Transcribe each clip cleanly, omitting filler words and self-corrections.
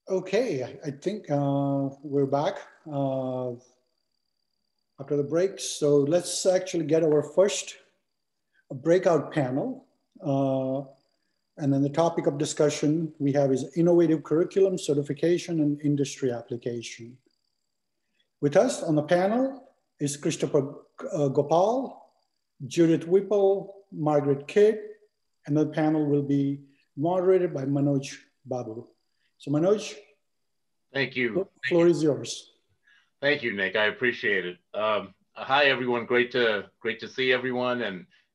Okay, I think we're back after the break. So let's actually get our first breakout panel. And then the topic of discussion we have is innovative curriculum, certification, and industry application. With us on the panel is Christopher Gopal, Judith Whipple, Margaret Kidd, and the panel will be moderated by Manoj, Babu. So Manoj, thank you. The floor is yours. Thank you, Nick. I appreciate it. Hi, everyone. Great to see everyone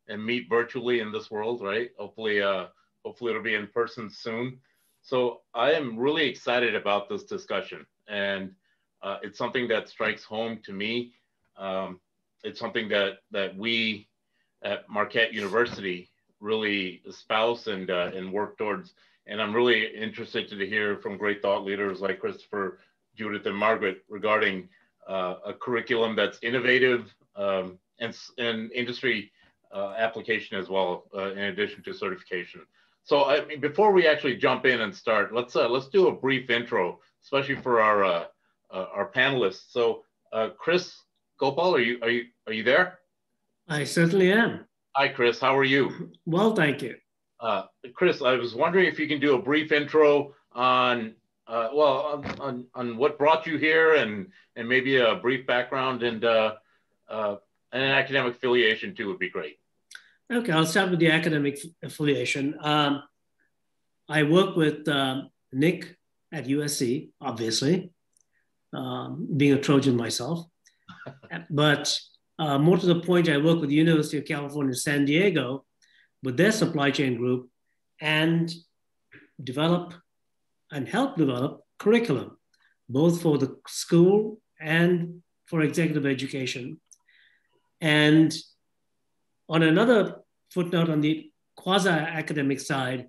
and meet virtually in this world, right? Hopefully it'll be in person soon. So I am really excited about this discussion, and it's something that strikes home to me. It's something that we at Marquette University really espouse and work towards. And I'm really interested to hear from great thought leaders like Christopher, Judith, and Margaret regarding a curriculum that's innovative and industry application as well, in addition to certification. So I mean, before we actually jump in and start, let's do a brief intro, especially for our panelists. So Chris Gopal, are you there? I certainly am. Hi, Chris. How are you? Well, thank you. Chris, I was wondering if you can do a brief intro on on what brought you here and maybe a brief background and an academic affiliation too would be great. Okay, I'll start with the academic affiliation. I work with Nick at USC, obviously, being a Trojan myself. But more to the point, I work with the University of California, San Diego, with their supply chain group and help develop curriculum, both for the school and for executive education. And on another footnote on the quasi-academic side,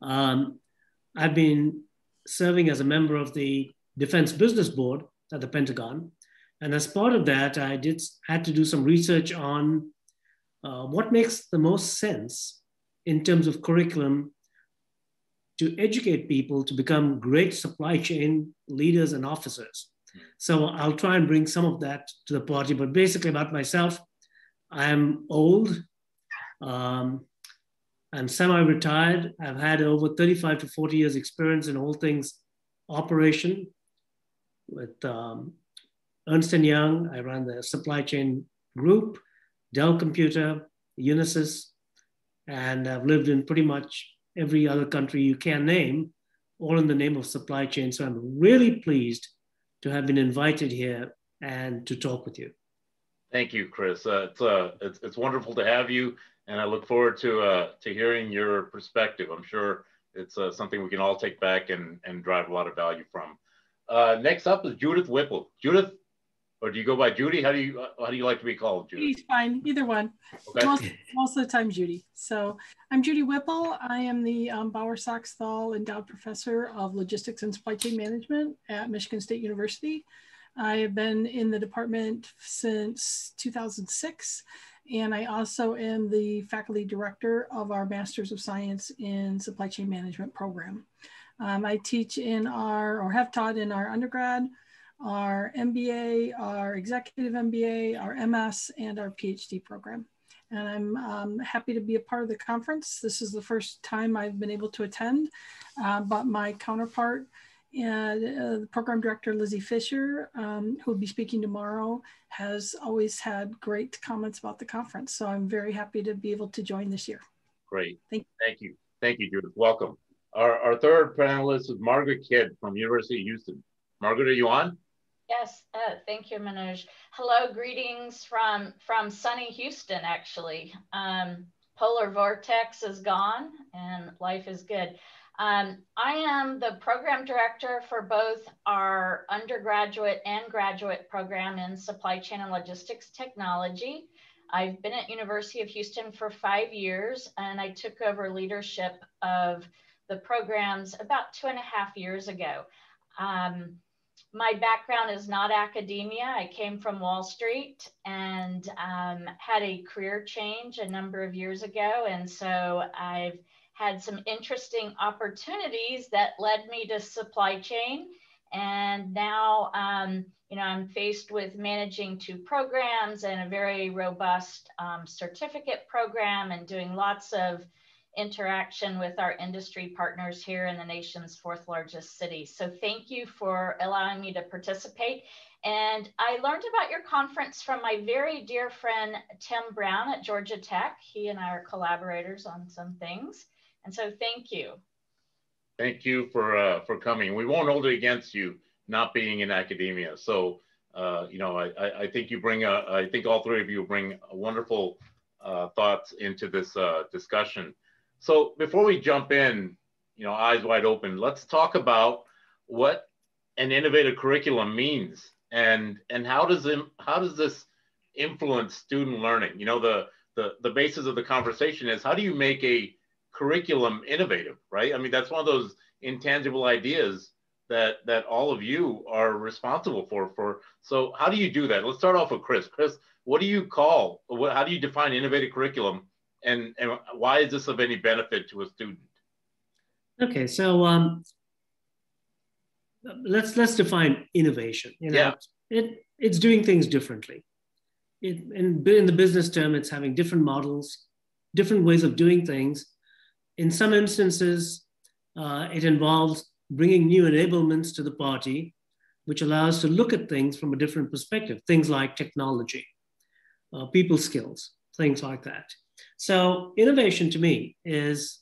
I've been serving as a member of the Defense Business Board at the Pentagon. And as part of that, I had to do some research on what makes the most sense in terms of curriculum to educate people to become great supply chain leaders and officers. So I'll try and bring some of that to the party, but basically about myself, I'm old, I'm semi-retired. I've had over 35 to 40 years experience in all things operation with Ernst & Young. I ran the supply chain group, Dell Computer, Unisys, and I've lived in pretty much every other country you can name, all in the name of supply chain. So I'm really pleased to have been invited here and to talk with you. Thank you, Chris. It's wonderful to have you, and I look forward to hearing your perspective. I'm sure it's something we can all take back and drive a lot of value from. Next up is Judith Whipple. Judith, or do you go by Judy? How do you like to be called, Judy? Judy's fine, either one. Okay. Most of the time, Judy. So I'm Judy Whipple. I am the Bauer Saxthal Endowed Professor of Logistics and Supply Chain Management at Michigan State University. I have been in the department since 2006, and I also am the faculty director of our Masters of Science in Supply Chain Management program. I teach in have taught in our undergrad, our MBA, our executive MBA, our MS, and our PhD program. And I'm happy to be a part of the conference. This is the first time I've been able to attend, but my counterpart, the program director, Lizzie Fisher, who will be speaking tomorrow, has always had great comments about the conference. So I'm very happy to be able to join this year. Great. Thank you, Judith. Welcome. Our third panelist is Margaret Kidd from University of Houston. Margaret, are you on? Yes, thank you, Manoj. Hello, greetings from sunny Houston, actually. Polar vortex is gone and life is good. I am the program director for both our undergraduate and graduate program in supply chain and logistics technology. I've been at University of Houston for 5 years, and I took over leadership of the programs about 2.5 years ago. My background is not academia. I came from Wall Street and had a career change a number of years ago. And so I've had some interesting opportunities that led me to supply chain. And now, you know, I'm faced with managing 2 programs and a very robust certificate program, and doing lots of interaction with our industry partners here in the nation's 4th largest city. So thank you for allowing me to participate. And I learned about your conference from my very dear friend, Tim Brown at Georgia Tech. He and I are collaborators on some things. And so thank you. Thank you for coming. We won't hold it against you not being in academia. So, you know, I think you bring I think all 3 of you bring wonderful thoughts into this discussion. So before we jump in, you know, eyes wide open, let's talk about what an innovative curriculum means, and how does this influence student learning? You know, the basis of the conversation is, how do you make a curriculum innovative, right? I mean, that's one of those intangible ideas that all of you are responsible for. So how do you do that? Let's start off with Chris. Chris, what do you call, how do you define innovative curriculum, and why is this of any benefit to a student? Okay, so let's define innovation. You know, it's doing things differently. In the business term, it's having different models, different ways of doing things. In some instances, it involves bringing new enablements to the party, which allows to look at things from a different perspective, things like technology, people skills, things like that. So innovation to me is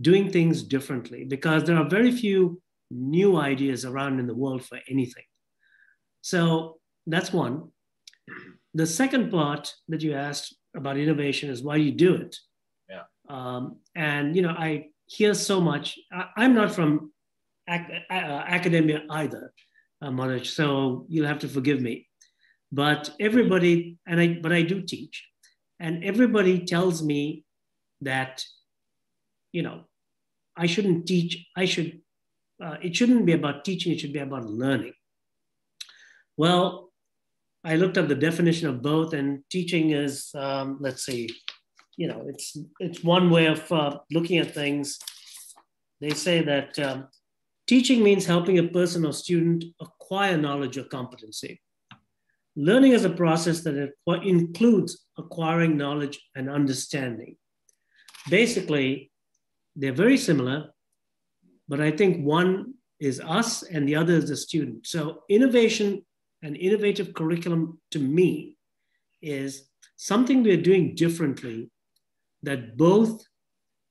doing things differently, because there are very few new ideas around in the world for anything. So that's one. The second part that you asked about innovation is why you do it. And, you know, I hear so much. I'm not from academia either, Manoj, so you'll have to forgive me. But everybody, but I do teach, and everybody tells me that, you know, I shouldn't teach. It shouldn't be about teaching. It should be about learning. Well, I looked up the definition of both, and teaching is, let's see, you know, it's one way of looking at things. They say that teaching means helping a person or student acquire knowledge or competency. Learning is a process that includes acquiring knowledge and understanding. Basically, they're very similar, but I think one is us and the other is the student. So innovation and innovative curriculum to me is something we're doing differently that both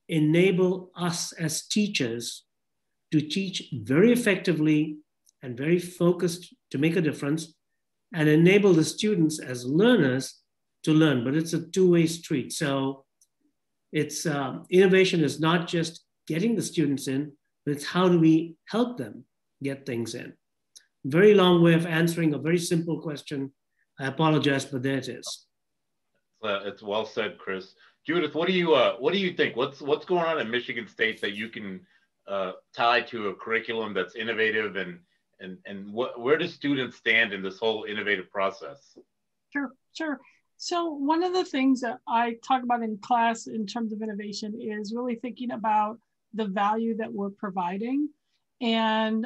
enable us as teachers to teach very effectively and very focused to make a difference, and enable the students as learners to learn. But it's a two-way street. So it's innovation is not just getting the students in, but it's how do we help them get things in. Very long way of answering a very simple question. I apologize, but there it is. It's well said, Chris. Judith, what do you think? What's going on at Michigan State that you can tie to a curriculum that's innovative, and where do students stand in this whole innovative process? Sure. So one of the things that I talk about in class in terms of innovation is really thinking about the value that we're providing. And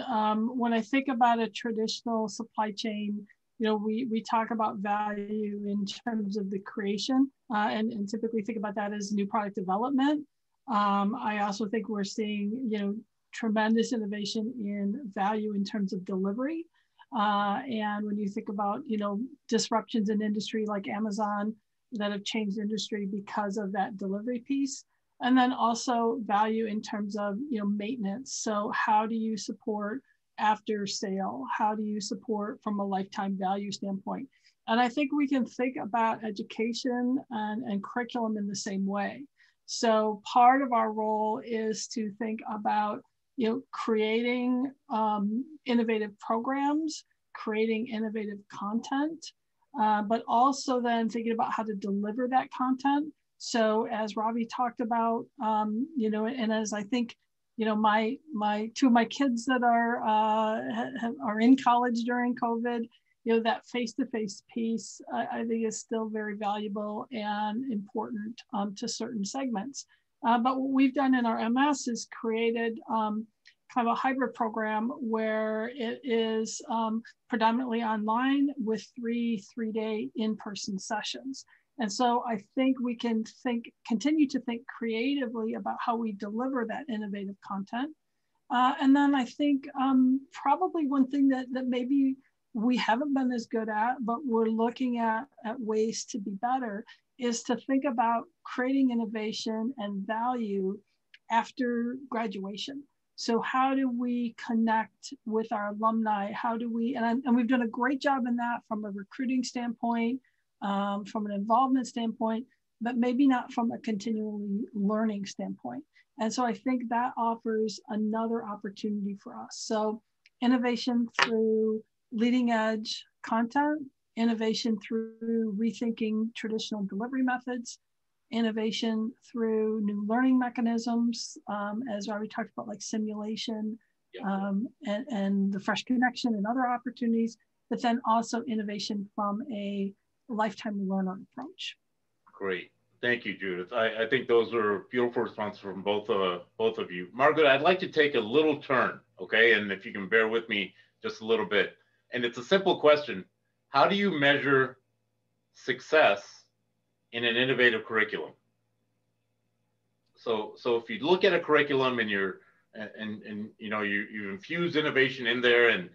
when I think about a traditional supply chain, you know, we talk about value in terms of the creation and typically think about that as new product development. I also think we're seeing, you know, tremendous innovation in value in terms of delivery. And when you think about, you know, disruptions in industry like Amazon that have changed industry because of that delivery piece. And then also value in terms of, you know, maintenance. So how do you support after sale? How do you support from a lifetime value standpoint? And I think we can think about education and curriculum in the same way. So part of our role is to think about, you know, creating innovative programs, creating innovative content, but also then thinking about how to deliver that content. So as Ravi talked about, you know, and as I think, you know, my two of my kids that are in college during COVID, you know, that face-to-face piece, I think is still very valuable and important to certain segments. But what we've done in our MS is created kind of a hybrid program where it is predominantly online with three-day in-person sessions. And so I think we can continue to think creatively about how we deliver that innovative content. And then I think probably one thing that maybe we haven't been as good at, but we're looking at ways to be better, is to think about creating innovation and value after graduation. So how do we connect with our alumni? How do we, and we've done a great job in that from a recruiting standpoint, from an involvement standpoint, but maybe not from a continually learning standpoint. And so I think that offers another opportunity for us. So innovation through leading edge content, innovation through rethinking traditional delivery methods, innovation through new learning mechanisms, as I already talked about, like simulation, and the fresh connection and other opportunities, but then also innovation from a lifetime learner approach. Great. Thank you, Judith. I think those are beautiful responses from both of you. Margaret, I'd like to take a little turn, okay? And if you can bear with me just a little bit. And it's a simple question. How do you measure success in an innovative curriculum? So if you look at a curriculum and you infuse innovation in there, and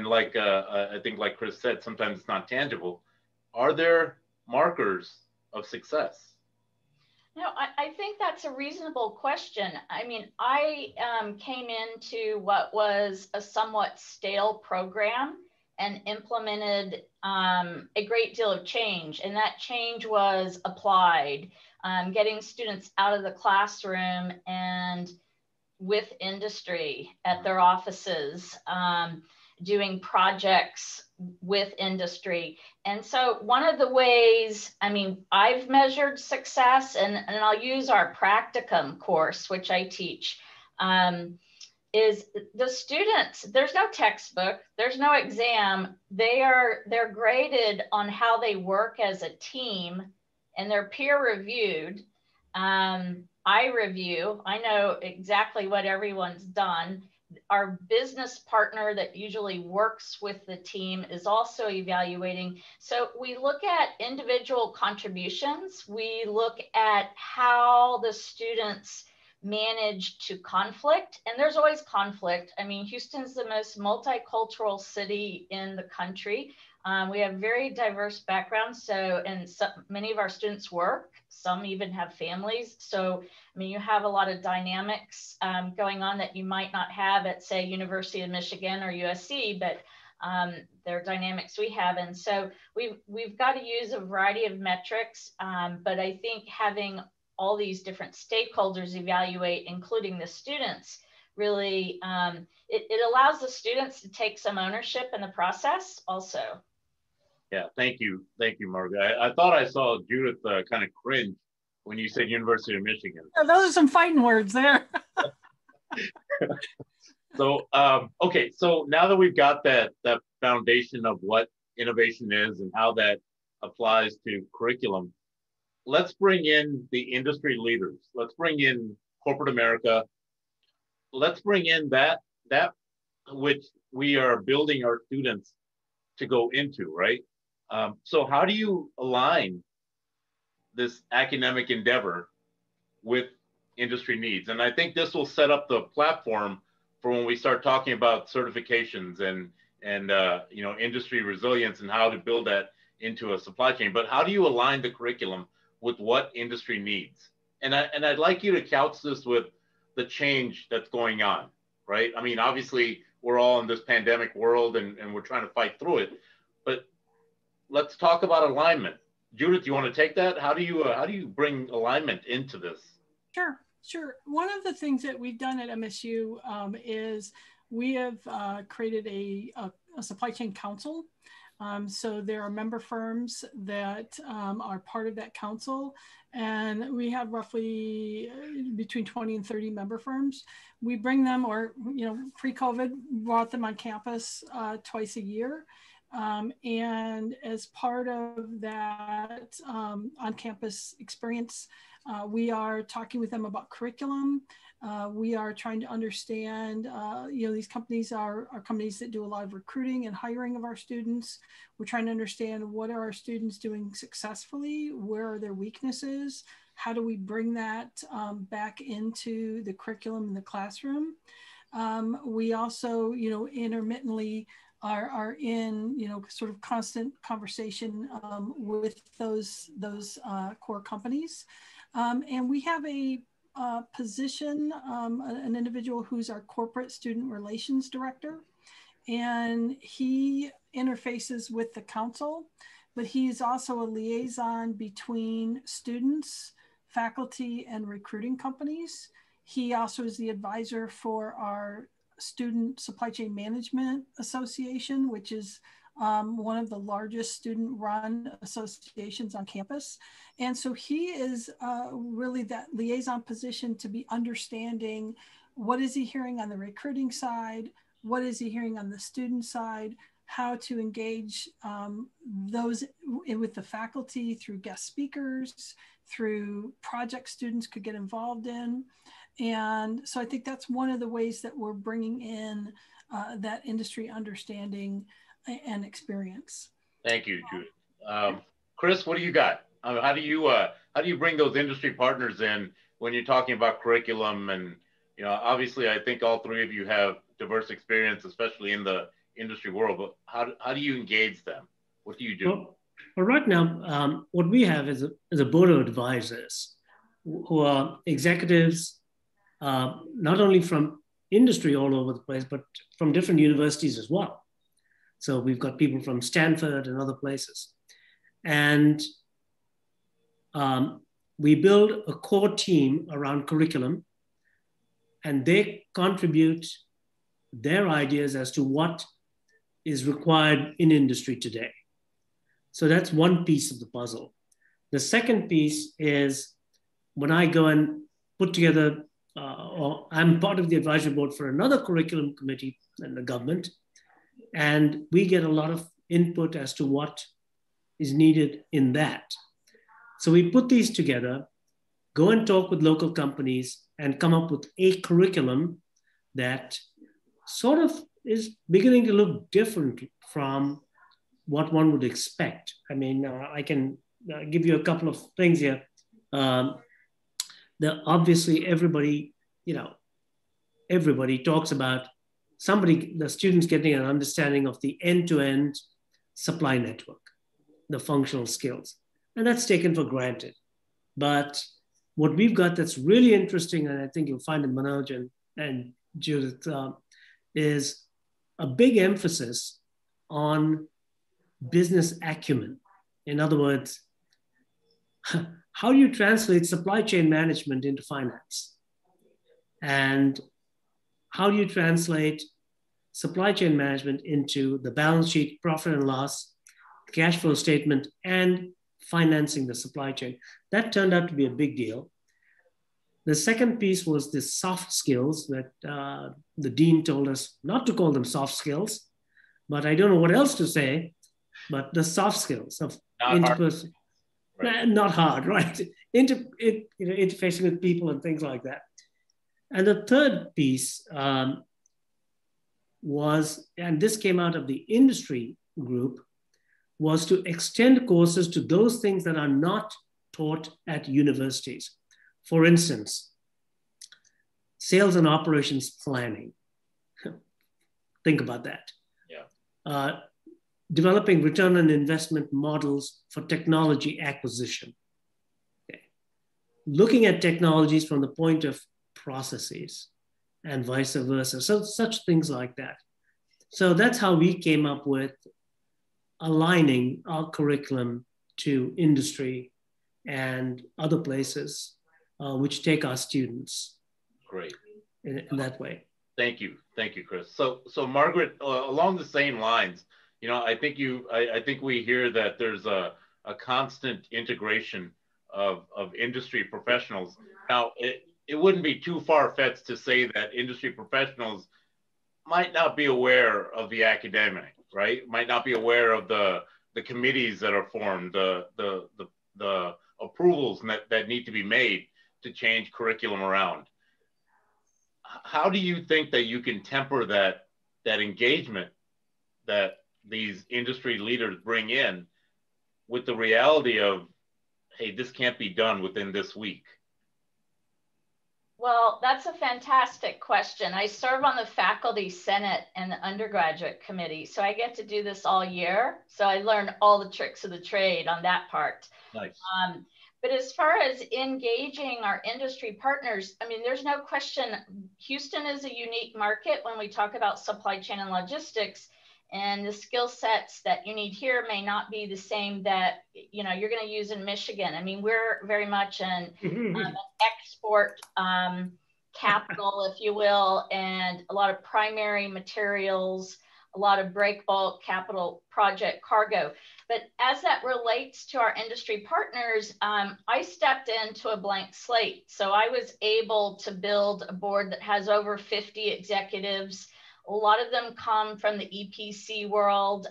like I think like Chris said, sometimes it's not tangible. Are there markers of success? No, I think that's a reasonable question. I mean, I came into what was a somewhat stale program and implemented a great deal of change. And that change was applied, getting students out of the classroom and with industry at their offices, doing projects with industry. And so one of the ways, I mean, I've measured success, and I'll use our practicum course, which I teach, is the students, there's no textbook, there's no exam. They're graded on how they work as a team, and they're peer reviewed. I review, I know exactly what everyone's done. Our business partner that usually works with the team is also evaluating. So we look at individual contributions. We look at how the students manage to conflict, and there's always conflict. I mean, Houston's the most multicultural city in the country. We have very diverse backgrounds. And many of our students work, some even have families. So, I mean, you have a lot of dynamics going on that you might not have at, say, University of Michigan or USC, but there are dynamics we have. And so we've got to use a variety of metrics, but I think having all these different stakeholders evaluate, including the students, really, it allows the students to take some ownership in the process also. Yeah, thank you, Margaret. I thought I saw Judith kind of cringe when you said University of Michigan. Yeah, those are some fighting words there. So, okay, so now that we've got that foundation of what innovation is and how that applies to curriculum, let's bring in the industry leaders. Let's bring in corporate America. Let's bring in that which we are building our students to go into, right? So how do you align this academic endeavor with industry needs? And I think this will set up the platform for when we start talking about certifications and industry resilience and how to build that into a supply chain. But how do you align the curriculum with what industry needs? And I'd like you to couch this with the change that's going on, right? I mean, obviously we're all in this pandemic world and we're trying to fight through it, but let's talk about alignment. Judith, you want to take that? How do you bring alignment into this? Sure. One of the things that we've done at MSU is we have created a supply chain council. So there are member firms that are part of that council, and we have roughly between 20 and 30 member firms. We bring them, or pre-COVID, brought them on campus twice a year. And as part of that on-campus experience, We are talking with them about curriculum. We are trying to understand, these companies are companies that do a lot of recruiting and hiring of our students. We're trying to understand what are our students doing successfully? Where are their weaknesses? How do we bring that back into the curriculum in the classroom? We also, intermittently are in, sort of constant conversation with those core companies. And we have a position, an individual who's our corporate student relations director, and he interfaces with the council, but he is also a liaison between students, faculty, and recruiting companies. He also is the advisor for our Student Supply Chain Management Association, which is one of the largest student-run associations on campus. And so he is really that liaison position to be understanding what is he hearing on the recruiting side, what is he hearing on the student side, how to engage those with the faculty through guest speakers, through projects students could get involved in. And so I think that's one of the ways that we're bringing in that industry understanding and experience. Thank you, Judith. Chris, what do you got? How do you bring those industry partners in when you're talking about curriculum? And obviously, I think all three of you have diverse experience, especially in the industry world. But how do you engage them? What do you do? Well, right now, what we have is a board of advisors who are executives, not only from industry all over the place, but from different universities as well. So we've got people from Stanford and other places. And we build a core team around curriculum, and they contribute their ideas as to what is required in industry today. So that's one piece of the puzzle. The second piece is when I go and put together, or I'm part of the advisory board for another curriculum committee in the government, and we get a lot of input as to what is needed in that. So we put these together, go and talk with local companies, and come up with a curriculum that sort of is beginning to look different from what one would expect. I mean, I can give you a couple of things here. Obviously, everybody talks about the students getting an understanding of the end-to-end supply network, the functional skills, and that's taken for granted. But what we've got that's really interesting, and I think you'll find in Manoj and Judith, is a big emphasis on business acumen. In other words, how do you translate supply chain management into finance? And how do you translate supply chain management into the balance sheet, profit and loss, cash flow statement, and financing the supply chain? That turned out to be a big deal. The second piece was the soft skills that the dean told us not to call them soft skills, but I don't know what else to say, but the soft skills of interpersonal. Right. Not hard, right? Interfacing with people and things like that. And the third piece was, and this came out of the industry group, was to extend courses to those things that are not taught at universities. For instance, sales and operations planning. Think about that. Yeah. Developing return on investment models for technology acquisition. Okay. Looking at technologies from the point of processes and vice versa. So such things like that. So that's how we came up with aligning our curriculum to industry and other places which take our students. Great. In that way. Thank you, Chris. So Margaret, along the same lines, I think we hear that there's a constant integration of industry professionals. Now, it wouldn't be too far-fetched to say that industry professionals might not be aware of the academic, right? Might not be aware of the committees that are formed, the approvals that need to be made to change curriculum around. How do you think that you can temper that engagement that these industry leaders bring in with the reality of, hey, this can't be done within this week? Well, that's a fantastic question. I serve on the faculty senate and the undergraduate committee, so I get to do this all year. So I learn all the tricks of the trade on that part. Nice. But as far as engaging our industry partners, I mean, there's no question, Houston is a unique market when we talk about supply chain and logistics, and the skill sets that you need here may not be the same that, you know, you're going to use in Michigan. I mean, we're very much an export capital, if you will, and a lot of primary materials, a lot of break bulk capital project cargo. But as that relates to our industry partners, I stepped into a blank slate. So I was able to build a board that has over 50 executives. A lot of them come from the EPC world,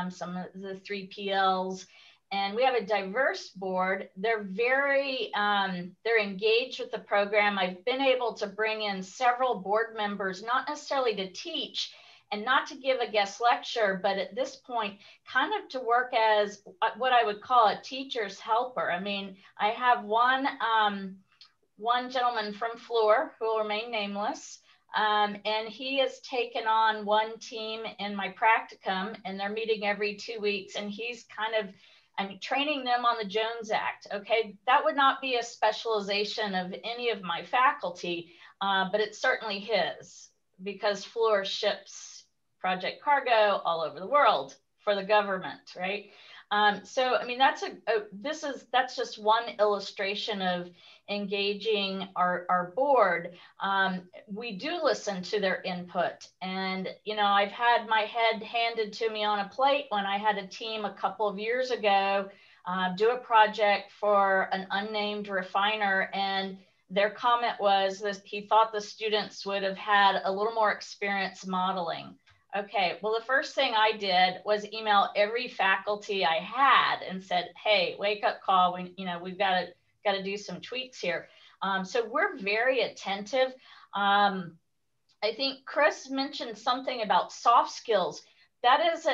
some of the 3PLs, and we have a diverse board. They're very, they're engaged with the program. I've been able to bring in several board members, not necessarily to teach and not to give a guest lecture, but at this point, kind of to work as what I would call a teacher's helper. I mean, I have one gentleman from Fluor who will remain nameless. And he has taken on one team in my practicum, and they're meeting every 2 weeks, and he's kind of, training them on the Jones Act. Okay, that would not be a specialization of any of my faculty, but it's certainly his, because Fluor ships project cargo all over the world for the government, right? So, I mean, that's just one illustration of engaging our board. We do listen to their input, and, you know, I've had my head handed to me on a plate when I had a team a couple of years ago do a project for an unnamed refiner, and their comment was that he thought the students would have had a little more experience modeling. Okay, well, the first thing I did was email every faculty I had and said, hey, wake up call. We've got to do some tweaks here. So we're very attentive. I think Chris mentioned something about soft skills. That is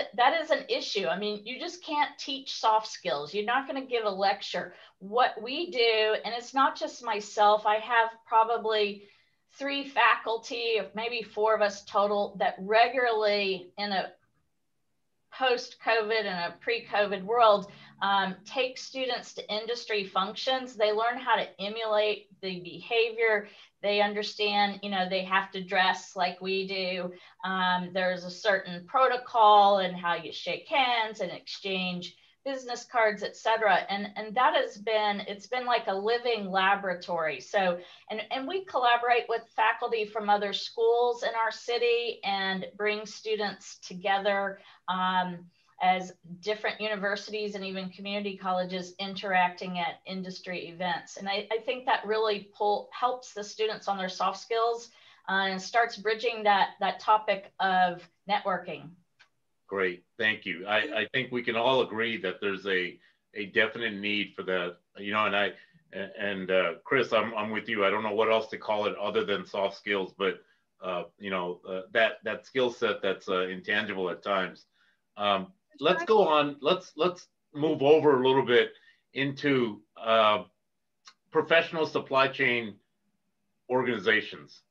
an issue. I mean, you just can't teach soft skills. You're not going to give a lecture. What we do, and it's not just myself, I have probably 3 faculty, or maybe 4 of us total, that regularly in a post-COVID and a pre-COVID world take students to industry functions. They learn how to emulate the behavior. They understand, you know, they have to dress like we do. There's a certain protocol and how you shake hands and exchange business cards, et cetera. And that it's been like a living laboratory. So, and we collaborate with faculty from other schools in our city and bring students together as different universities and even community colleges interacting at industry events. And I think that really helps the students on their soft skills and starts bridging that topic of networking. Great, thank you. I think we can all agree that there's a definite need for that, you know, and Chris, I'm with you. I don't know what else to call it other than soft skills, but you know, that skill set that's intangible at times. Let's go on. Let's move over a little bit into professional supply chain organizations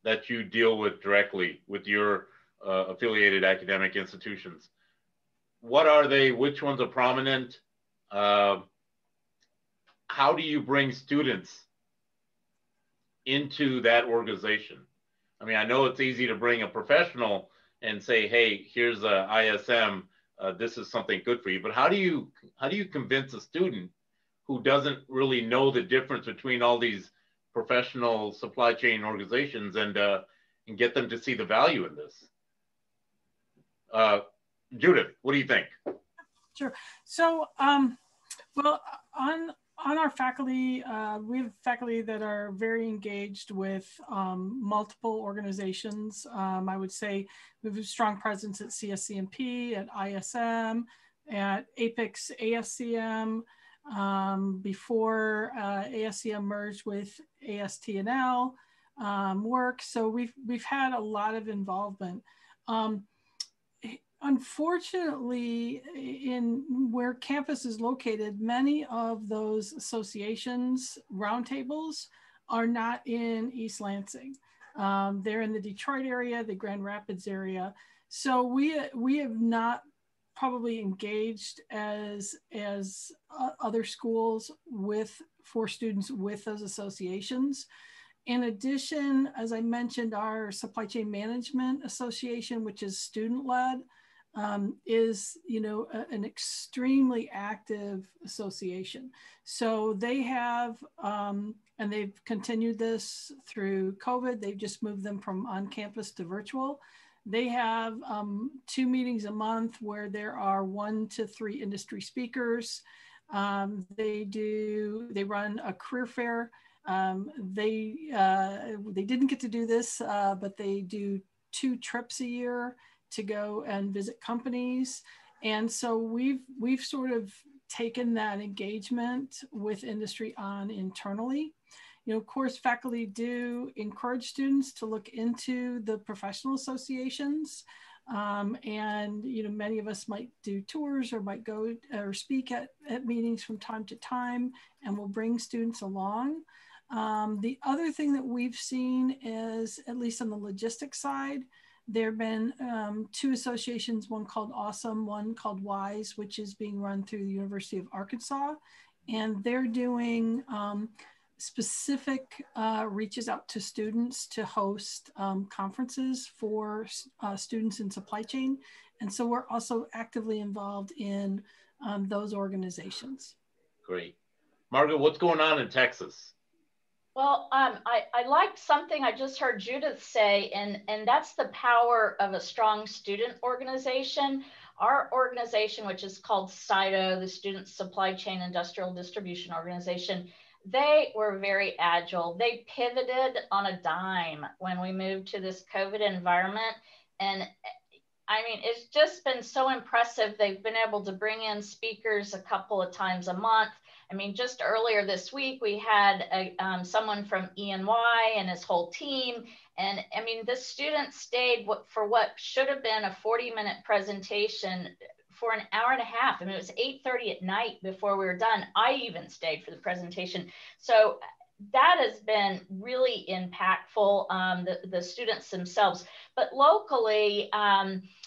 that you deal with directly with your affiliated academic institutions. What are they? Which ones are prominent? How do you bring students into that organization? I mean, I know it's easy to bring a professional and say, hey, here's a ISM, this is something good for you. But how do you convince a student who doesn't really know the difference between all these professional supply chain organizations and get them to see the value in this? Judith, what do you think? Sure. So, well, on our faculty, we have faculty that are very engaged with multiple organizations. I would say we have a strong presence at CSCMP, at ISM, at APICS, ASCM. before ASCM merged with AST&L work. So we've had a lot of involvement. Unfortunately, in where campus is located, many of those associations roundtables are not in East Lansing. They're in the Detroit area, the Grand Rapids area. So we have not probably engaged as other schools for students with those associations. In addition, as I mentioned, our Supply Chain Management Association, which is student-led, is an extremely active association. So they have, and they've continued this through COVID. They've just moved them from on campus to virtual. They have 2 meetings a month where there are 1 to 3 industry speakers. They run a career fair. They didn't get to do this, but they do 2 trips a year to go and visit companies. And so we've sort of taken that engagement with industry on internally. Of course, faculty do encourage students to look into the professional associations. And many of us might do tours or might go or speak at meetings from time to time, and we'll bring students along. The other thing that we've seen is, at least on the logistics side, there have been 2 associations, one called Awesome, one called WISE, which is being run through the University of Arkansas. And they're doing specific reaches out to students to host conferences for students in supply chain. And so we're also actively involved in those organizations. Great. Margaret, what's going on in Texas? Well, I liked something I just heard Judith say, and that's the power of a strong student organization. Our organization, which is called SIDO, the Student Supply Chain Industrial Distribution Organization, they were very agile. They pivoted on a dime when we moved to this COVID environment. And I mean, it's just been so impressive. They've been able to bring in speakers a couple of times a month. I mean, just earlier this week, we had someone from E&Y and his whole team. And I mean, the students stayed for what should have been a 40-minute presentation for an hour and a half. I mean, it was 8:30 at night before we were done. I even stayed for the presentation. So that has been really impactful, the students themselves. But locally,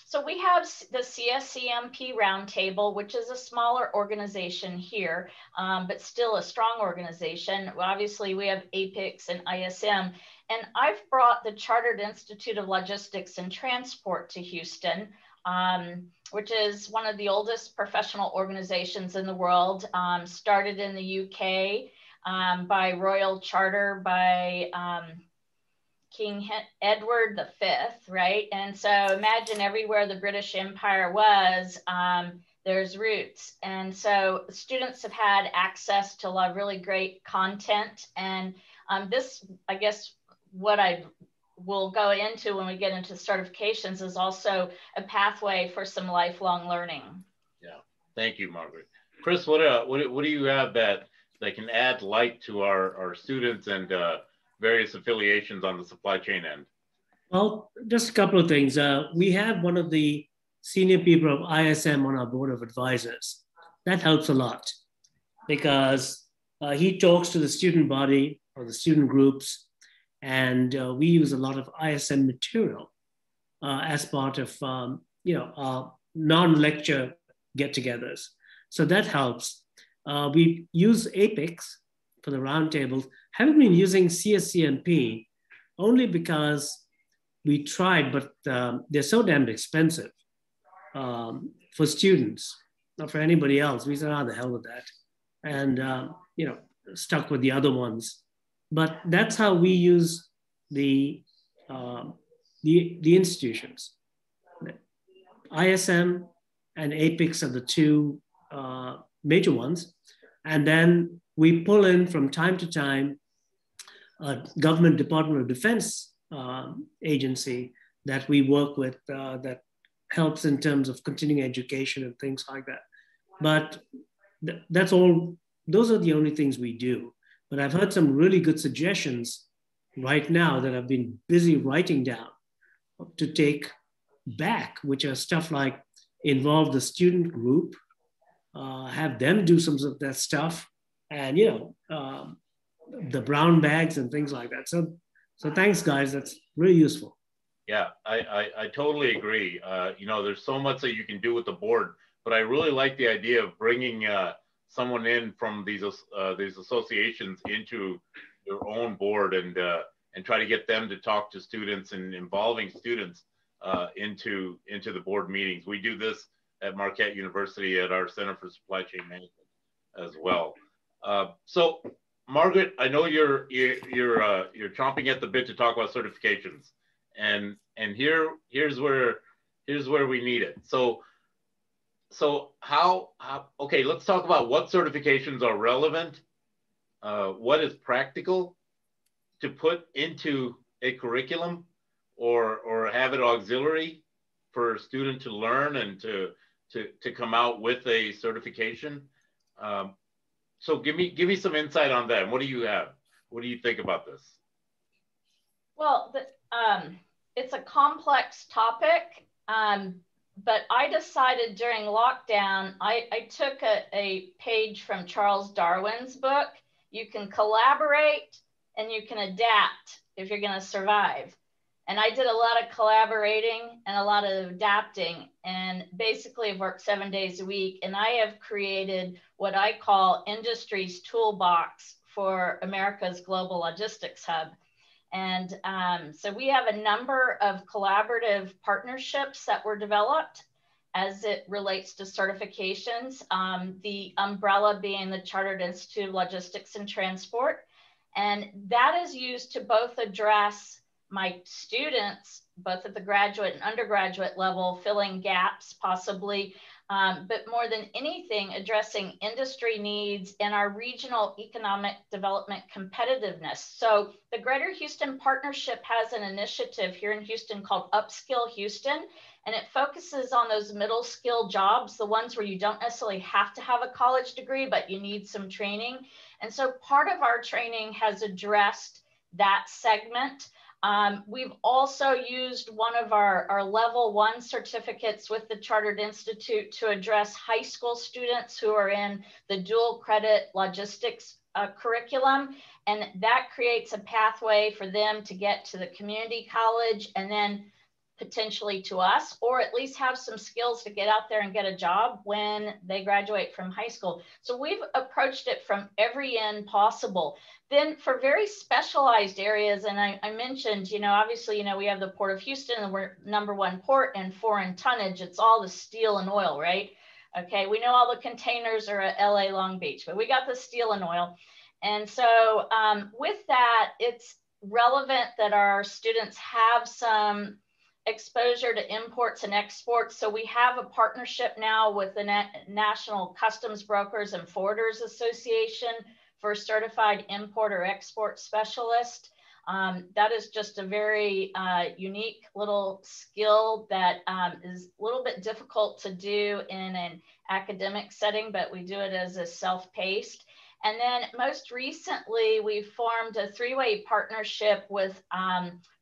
so we have the CSCMP Roundtable, which is a smaller organization here, but still a strong organization. Obviously, we have APICS and ISM. And I've brought the Chartered Institute of Logistics and Transport to Houston, which is one of the oldest professional organizations in the world, started in the UK by royal charter by King Edward V, right? And so imagine everywhere the British Empire was, there's roots. And so students have had access to a lot of really great content. And this, I guess, what I will go into when we get into certifications is also a pathway for some lifelong learning. Yeah, thank you, Margaret. Chris, what do you have that can add light to our students and various affiliations on the supply chain end? Well, just a couple of things. We have one of the senior people of ISM on our board of advisors. That helps a lot because he talks to the student body or the student groups, and we use a lot of ISM material as part of our non-lecture get-togethers. So that helps. We use APICS for the roundtables. Haven't been using CSCMP only because we tried, but they're so damn expensive for students, not for anybody else. We said, the hell with that. And, stuck with the other ones. But that's how we use the institutions. ISM and APICS are the 2 major ones. And then we pull in from time to time a government Department of Defense agency that we work with that helps in terms of continuing education and things like that. But that's all those are the only things we do. But I've heard some really good suggestions right now that I've been busy writing down to take back, which are stuff like involve the student group, have them do some of that stuff, and the brown bags and things like that. So thanks, guys. That's really useful. Yeah, I totally agree. There's so much that you can do with the board, but I really like the idea of bringing someone in from these associations into your own board and try to get them to talk to students and involving students into the board meetings. We do this at Marquette University at our Center for Supply Chain Management as well. So Margaret, I know you're chomping at the bit to talk about certifications, and here's where we need it. So how okay, let's talk about what certifications are relevant, what is practical to put into a curriculum or have it auxiliary for a student to learn and to come out with a certification. So give me some insight on that. What do you have? What do you think about this? Well, it's a complex topic, but I decided during lockdown, I took a page from Charles Darwin's book. You can collaborate and you can adapt if you're going to survive. And I did a lot of collaborating and a lot of adapting, and basically I've worked 7 days a week, and I have created what I call industry's toolbox for America's global logistics hub. And so we have a number of collaborative partnerships that were developed as it relates to certifications, the umbrella being the Chartered Institute of Logistics and Transport. And that is used to both address my students, both at the graduate and undergraduate level, filling gaps possibly, but more than anything, addressing industry needs and our regional economic development competitiveness. So the Greater Houston Partnership has an initiative here in Houston called Upskill Houston, and it focuses on those middle skill jobs, the ones where you don't necessarily have to have a college degree, but you need some training. And so part of our training has addressed that segment. We've also used one of our level 1 certificates with the Chartered Institute to address high school students who are in the dual credit logistics curriculum. And that creates a pathway for them to get to the community college and then potentially to us, or at least have some skills to get out there and get a job when they graduate from high school. So we've approached it from every end possible. Then for very specialized areas, and I mentioned, obviously, we have the Port of Houston, and we're #1 port in foreign tonnage. It's all the steel and oil, right? Okay, we know all the containers are at LA Long Beach, but we got the steel and oil. And so with that, it's relevant that our students have some exposure to imports and exports. So we have a partnership now with the National Customs Brokers and Forwarders Association for Certified Import or Export Specialist. That is just a very unique little skill that is a little bit difficult to do in an academic setting, but we do it as a self-paced. And then most recently, we formed a 3-way partnership with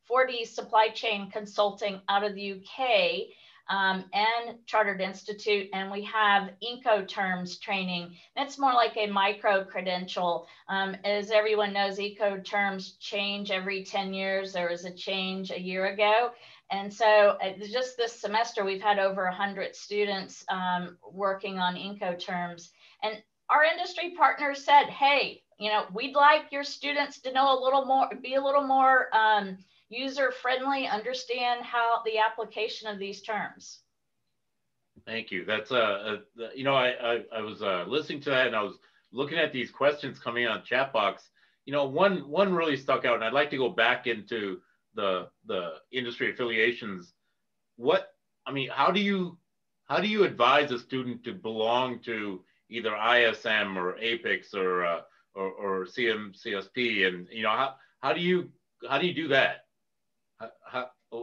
4D Supply Chain Consulting out of the UK and Chartered Institute, and we have Incoterms training. That's more like a micro credential. As everyone knows, Incoterms change every 10 years. There was a change a year ago. And so just this semester, we've had over 100 students working on Incoterms. And our industry partners said, hey, we'd like your students to know a little more, be a little more user-friendly, understand how the application of these terms. Thank you. That's I was listening to that, and I was looking at these questions coming on chat box. One really stuck out, and I'd like to go back into the industry affiliations. How do you advise a student to belong to either ISM or APICS or CMCSP, and how do you do that?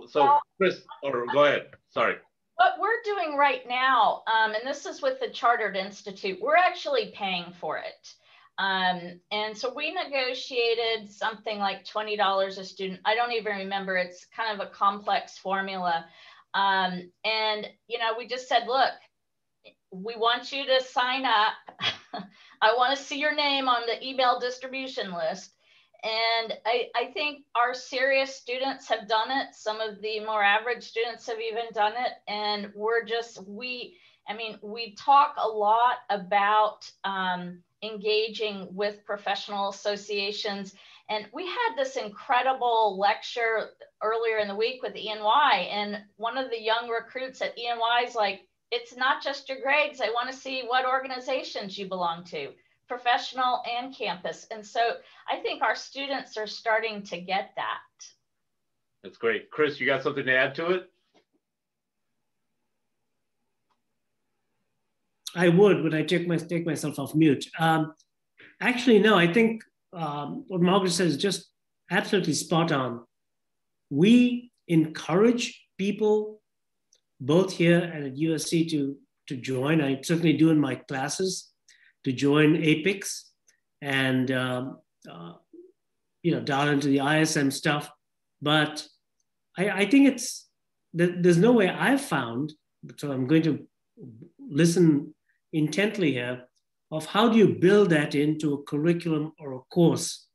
So Chris, or go ahead, sorry. What we're doing right now, and this is with the Chartered Institute, we're actually paying for it. And so we negotiated something like $20 a student. I don't even remember. It's kind of a complex formula. And, you know, we just said, look, we want you to sign up. I want to see your name on the email distribution list. And I think our serious students have done it. Some of the more average students have even done it. And we're just, we talk a lot about engaging with professional associations. And we had this incredible lecture earlier in the week with E&Y. And one of the young recruits at E&Y is like, it's not just your grades. I want to see what organizations you belong to, professional and campus. And so I think our students are starting to get that. That's great. Chris, you got something to add to it? I would, but I take myself off mute. Actually, no, I think what Margaret says is just absolutely spot on. We encourage people both here and at USC to join. I certainly do in my classes, to join APICS and you know, dial into the ISM stuff. But I think there's no way I've found, so I'm going to listen intently here, of how do you build that into a curriculum or a course,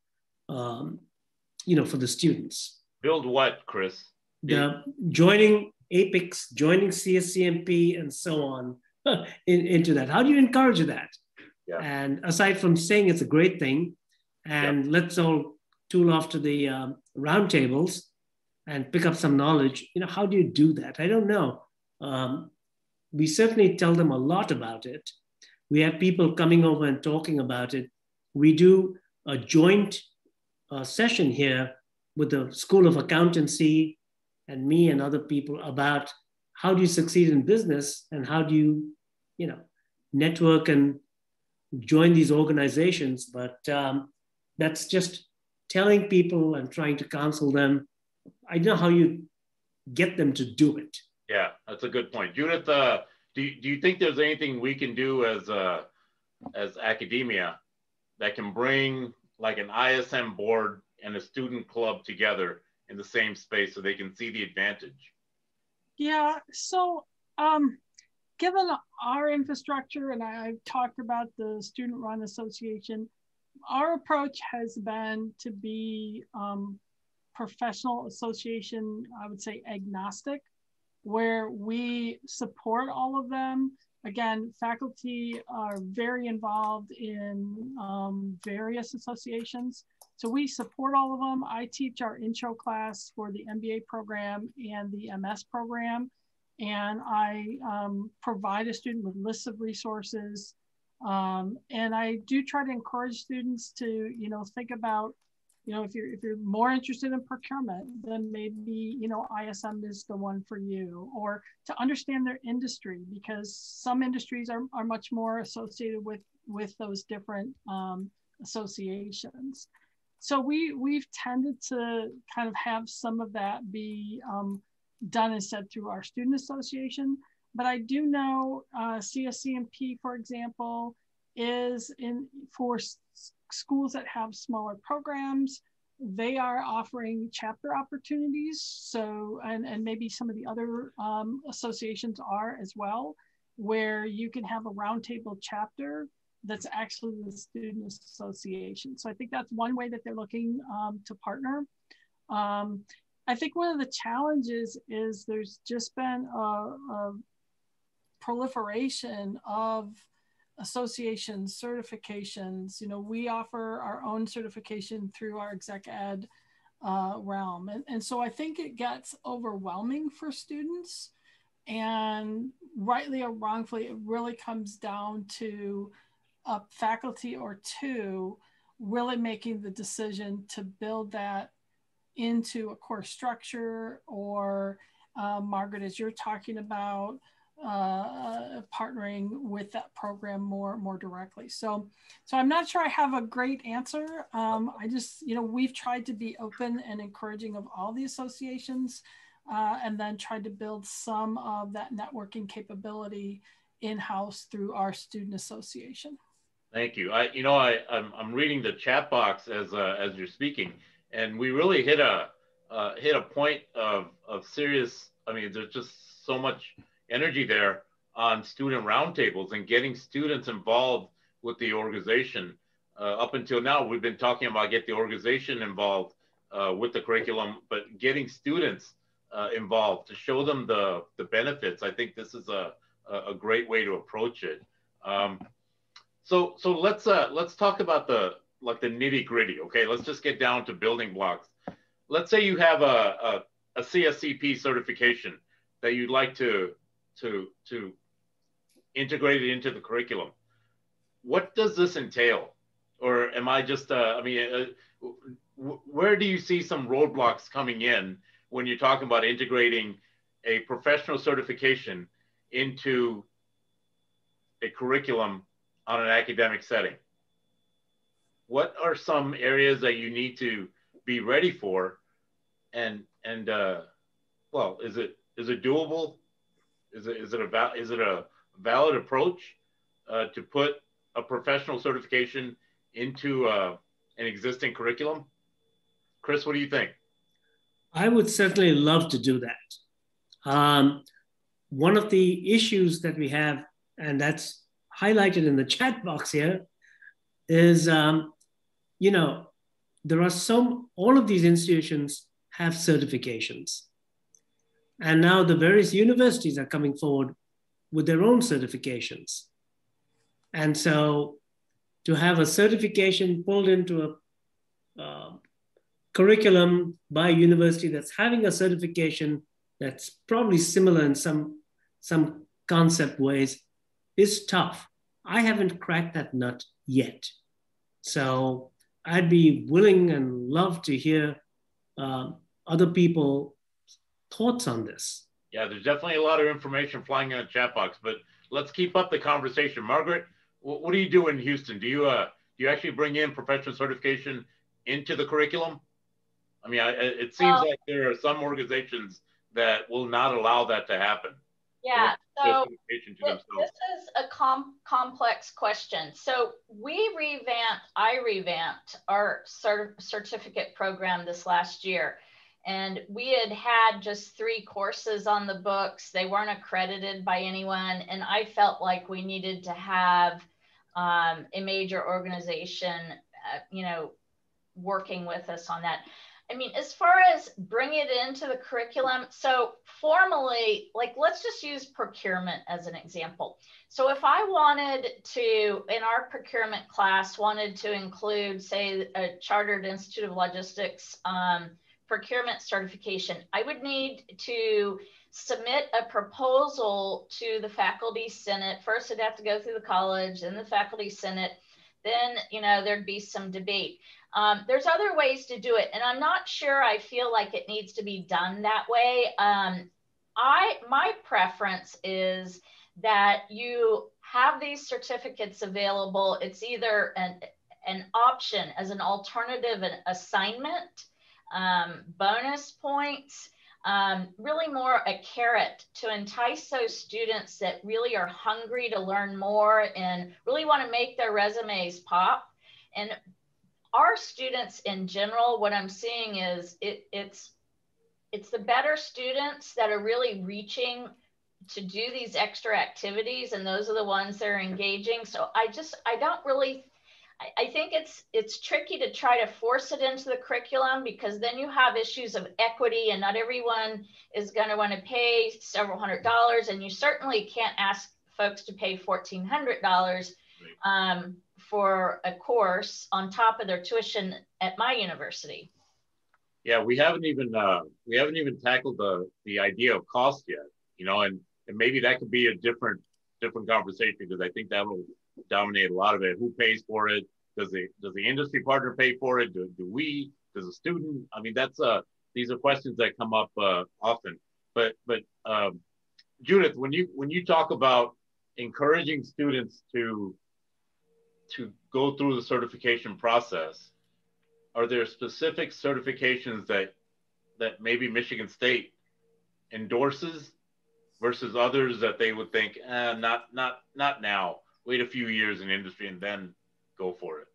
you know, for the students. Build what, Chris? Joining APICS, joining CSCMP, and so on into that. How do you encourage that? Yeah. And aside from saying it's a great thing, and let's all tool off to the roundtables and pick up some knowledge, you know, how do you do that? I don't know. We certainly tell them a lot about it. We have people coming over and talking about it. We do a joint session here with the School of Accountancy and me and other people about how do you succeed in business and how do you, you know, network and join these organizations. But that's just telling people and trying to counsel them. I know how you get them to do it. Yeah, that's a good point. Judith, do you think there's anything we can do as academia that can bring like an ISM board and a student club together in the same space so they can see the advantage? Yeah, so given our infrastructure, and I've talked about the student-run association, our approach has been to be professional association, I would say agnostic, where we support all of them. Again, faculty are very involved in various associations. So we support all of them. I teach our intro class for the MBA program and the MS program. And I provide a student with lists of resources. And I do try to encourage students to, you know, think about, you know, if you're more interested in procurement, then maybe, you know, ISM is the one for you, or to understand their industry, because some industries are much more associated with those different associations. So we've tended to kind of have some of that be done and said through our student association. But I do know CSCMP, for example, is for schools that have smaller programs, they are offering chapter opportunities. So, and maybe some of the other associations are as well, where you can have a roundtable chapter that's actually the student association. So I think that's one way that they're looking to partner. I think one of the challenges is there's just been a proliferation of association certifications. You know, we offer our own certification through our exec ed realm. And so I think it gets overwhelming for students, and rightly or wrongfully, it really comes down to a faculty or two really making the decision to build that into a course structure, or Margaret, as you're talking about, partnering with that program more directly. So I'm not sure I have a great answer. I just, you know, we've tried to be open and encouraging of all the associations, and then tried to build some of that networking capability in-house through our student association. Thank you. I'm reading the chat box as you're speaking, and we really hit a point of serious. I mean, there's just so much energy there on student roundtables and getting students involved with the organization. Up until now, we've been talking about get the organization involved with the curriculum, but getting students involved to show them the benefits. I think this is a great way to approach it. So let's talk about the nitty gritty. Okay, let's just get down to building blocks. Let's say you have a CSCP certification that you'd like to integrate it into the curriculum. What does this entail? Or am I just, where do you see some roadblocks coming in when you're talking about integrating a professional certification into a curriculum on an academic setting? What are some areas that you need to be ready for? Well, is it doable? Is it a valid approach to put a professional certification into an existing curriculum? Chris, what do you think? I would certainly love to do that. One of the issues that we have, and that's highlighted in the chat box here, is, all of these institutions have certifications. And now the various universities are coming forward with their own certifications. And so to have a certification pulled into a curriculum by a university that's having a certification that's probably similar in some concept ways is tough. I haven't cracked that nut yet. So I'd be willing and love to hear other people's thoughts on this. Yeah, there's definitely a lot of information flying in the chat box, but let's keep up the conversation. Margaret, what do you do in Houston? Do you actually bring in professional certification into the curriculum? I mean, it seems like there are some organizations that will not allow that to happen. Yeah, so this is a complex question. So I revamped our certificate program this last year. And we had just 3 courses on the books. They weren't accredited by anyone. And I felt like we needed to have a major organization, working with us on that. I mean, as far as bring it into the curriculum, so formally, let's just use procurement as an example. So if I wanted to, in our procurement class, wanted to include, say, a Chartered Institute of Logistics procurement certification, I would need to submit a proposal to the faculty senate. First, it'd have to go through the college, then the faculty senate, then, there'd be some debate. There's other ways to do it, and I'm not sure I feel like it needs to be done that way. My preference is that you have these certificates available. It's either an option as an alternative, an assignment, bonus points, really more a carrot to entice those students that really are hungry to learn more and really want to make their resumes pop. And our students in general, what I'm seeing is it's the better students that are really reaching to do these extra activities, and those are the ones that are engaging. So I think it's tricky to try to force it into the curriculum, because then you have issues of equity, and not everyone is going to want to pay several $100s, and you certainly can't ask folks to pay $1,400 for a course on top of their tuition at my university. Yeah, we haven't even tackled the idea of cost yet, and maybe that could be a different conversation, because I think that will dominate a lot of it. Who pays for it? Does the industry partner pay for it? Do we? Does a student? I mean, these are questions that come up often. But Judith, when you talk about encouraging students to go through the certification process, are there specific certifications that maybe Michigan State endorses versus others that they would think, not now, wait a few years in industry and then go for it?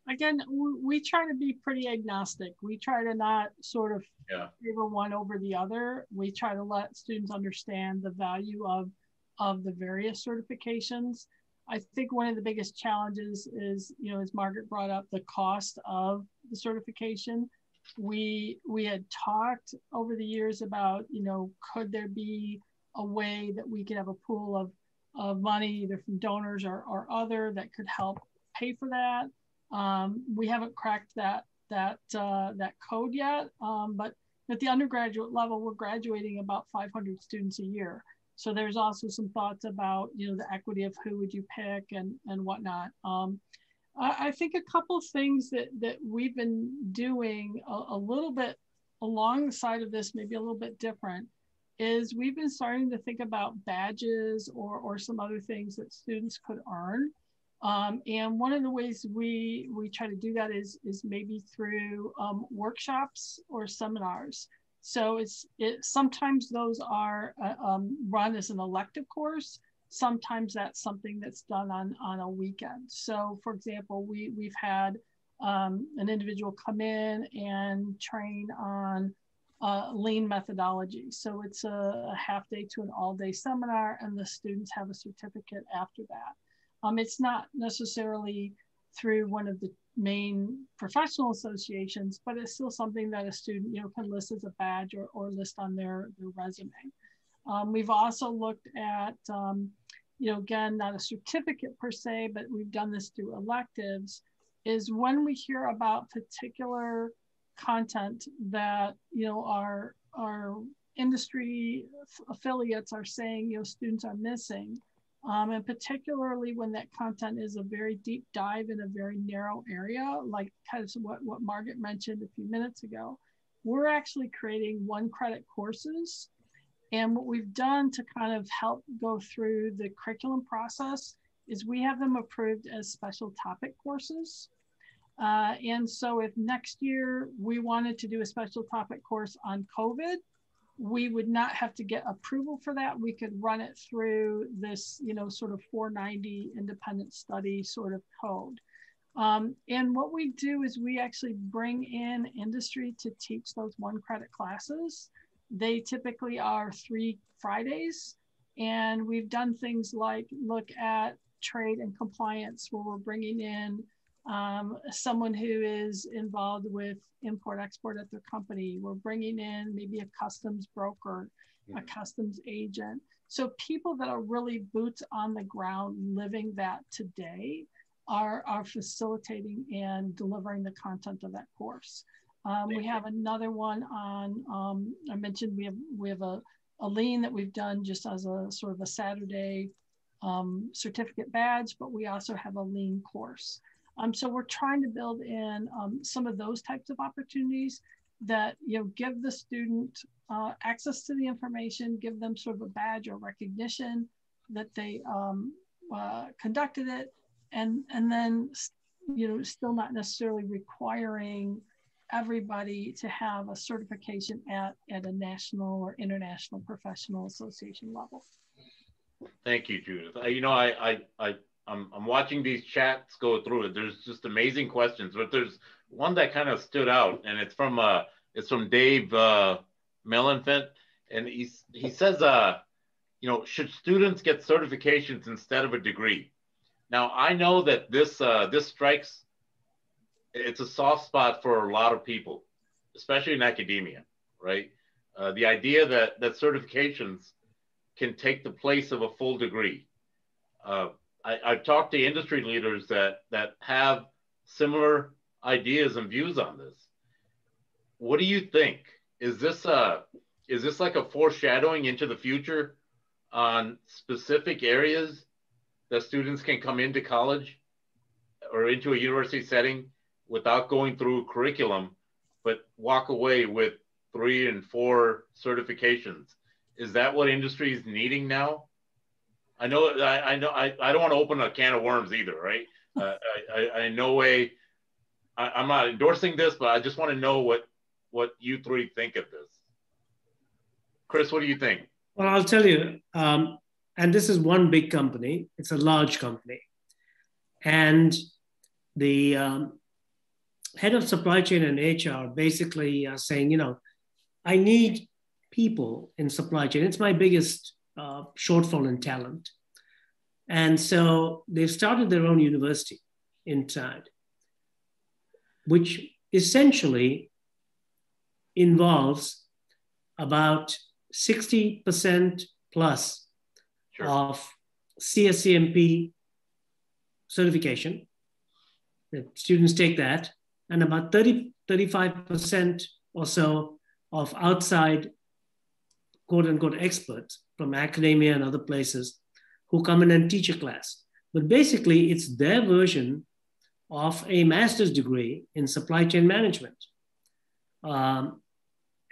Again, we try to be pretty agnostic. We try to not sort of favor one over the other. We try to let students understand the value of the various certifications. I think one of the biggest challenges is, you know, as Margaret brought up, the cost of the certification. We had talked over the years about, you know, could there be a way that we could have a pool of money, either from donors or other, that could help pay for that. We haven't cracked that code yet, but at the undergraduate level, we're graduating about 500 students a year. So there's also some thoughts about, you know, the equity of who would you pick and whatnot. I think a couple of things that we've been doing a little bit alongside of this, maybe a little bit different, is we've been starting to think about badges or some other things that students could earn. And one of the ways we try to do that is maybe through workshops or seminars. So sometimes those are run as an elective course. Sometimes that's something that's done on a weekend. So for example, we've had an individual come in and train on lean methodology. So it's a half day to an all day seminar, and the students have a certificate after that. It's not necessarily through one of the main professional associations, but it's still something that a student, you know, can list as a badge or list on their resume. We've also looked at, you know, again, not a certificate per se, but we've done this through electives, is when we hear about particular content that, you know, our industry affiliates are saying, you know, students are missing. And particularly when that content is a very deep dive in a very narrow area, like kind of what Margaret mentioned a few minutes ago, we're actually creating 1 credit courses. And what we've done to kind of help go through the curriculum process is we have them approved as special topic courses. And so if next year we wanted to do a special topic course on COVID, we would not have to get approval for that. We could run it through this, you know, sort of 490 independent study sort of code. And what we do is we actually bring in industry to teach those 1 credit classes. They typically are 3 Fridays. And we've done things like look at trade and compliance, where we're bringing in someone who is involved with import export at their company. We're bringing in maybe a customs broker, a customs agent. So people that are really boots on the ground living that today are facilitating and delivering the content of that course. We have another one on, I mentioned we have a lean that we've done just as a sort of a Saturday certificate badge, but we also have a lean course. So we're trying to build in some of those types of opportunities that, you know, give the student access to the information, give them sort of a badge or recognition that they conducted it, and then, you know, still not necessarily requiring everybody to have a certification at a national or international professional association level. Thank you, Judith. You know, I'm watching these chats go through it. There's just amazing questions, but there's one that kind of stood out, and it's from Dave Mellenfent, and he says, you know, should students get certifications instead of a degree? Now I know that this strikes, it's a soft spot for a lot of people, especially in academia, right? The idea that certifications can take the place of a full degree. I've talked to industry leaders that have similar ideas and views on this. What do you think? Is this like a foreshadowing into the future on specific areas that students can come into college or into a university setting without going through curriculum, but walk away with 3 and 4 certifications? Is that what industry is needing now? I know. I don't want to open a can of worms either, right? In no way, I'm not endorsing this, but I just want to know what you 3 think of this. Chris, what do you think? Well, I'll tell you, and this is one big company. It's a large company. And the head of supply chain and HR basically saying, you know, I need people in supply chain. It's my biggest shortfall in talent. And so they've started their own university inside, which essentially involves about 60% plus of CSCMP certification. The students take that, and about 35% or so of outside quote unquote experts from academia and other places who come in and teach a class. But basically, it's their version of a master's degree in supply chain management.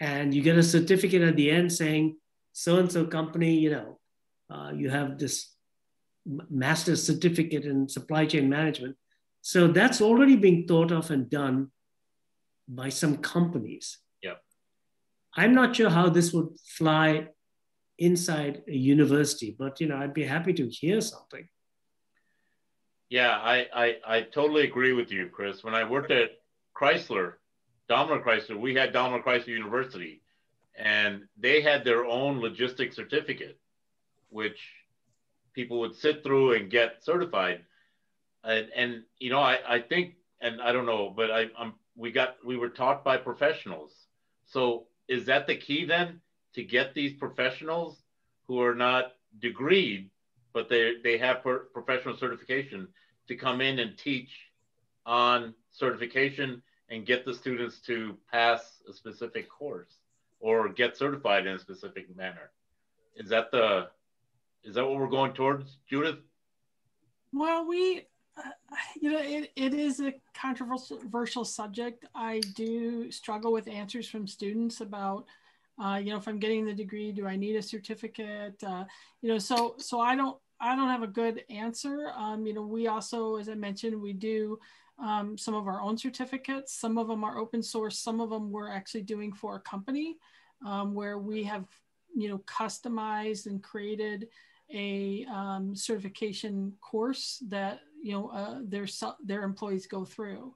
And you get a certificate at the end saying, so-and-so company, you know, you have this master's certificate in supply chain management. So that's already being thought of and done by some companies. Yeah. I'm not sure how this would fly inside a university, but, you know, I'd be happy to hear something. Yeah, I totally agree with you, Chris. When I worked at Chrysler, Daimler Chrysler, we had Daimler Chrysler University, and they had their own logistics certificate, which people would sit through and get certified. And you know, I think, and I don't know, but we were taught by professionals. So is that the key then, to get these professionals who are not degreed, but they have professional certification to come in and teach on certification and get the students to pass a specific course or get certified in a specific manner? Is that what we're going towards, Judith? Well, you know, it is a controversial subject. I do struggle with answers from students about, you know, if I'm getting the degree, do I need a certificate? You know, so I don't have a good answer. You know, we also, as I mentioned, we do some of our own certificates. Some of them are open source. Some of them we're actually doing for a company where we have, you know, customized and created a certification course that, you know, their employees go through.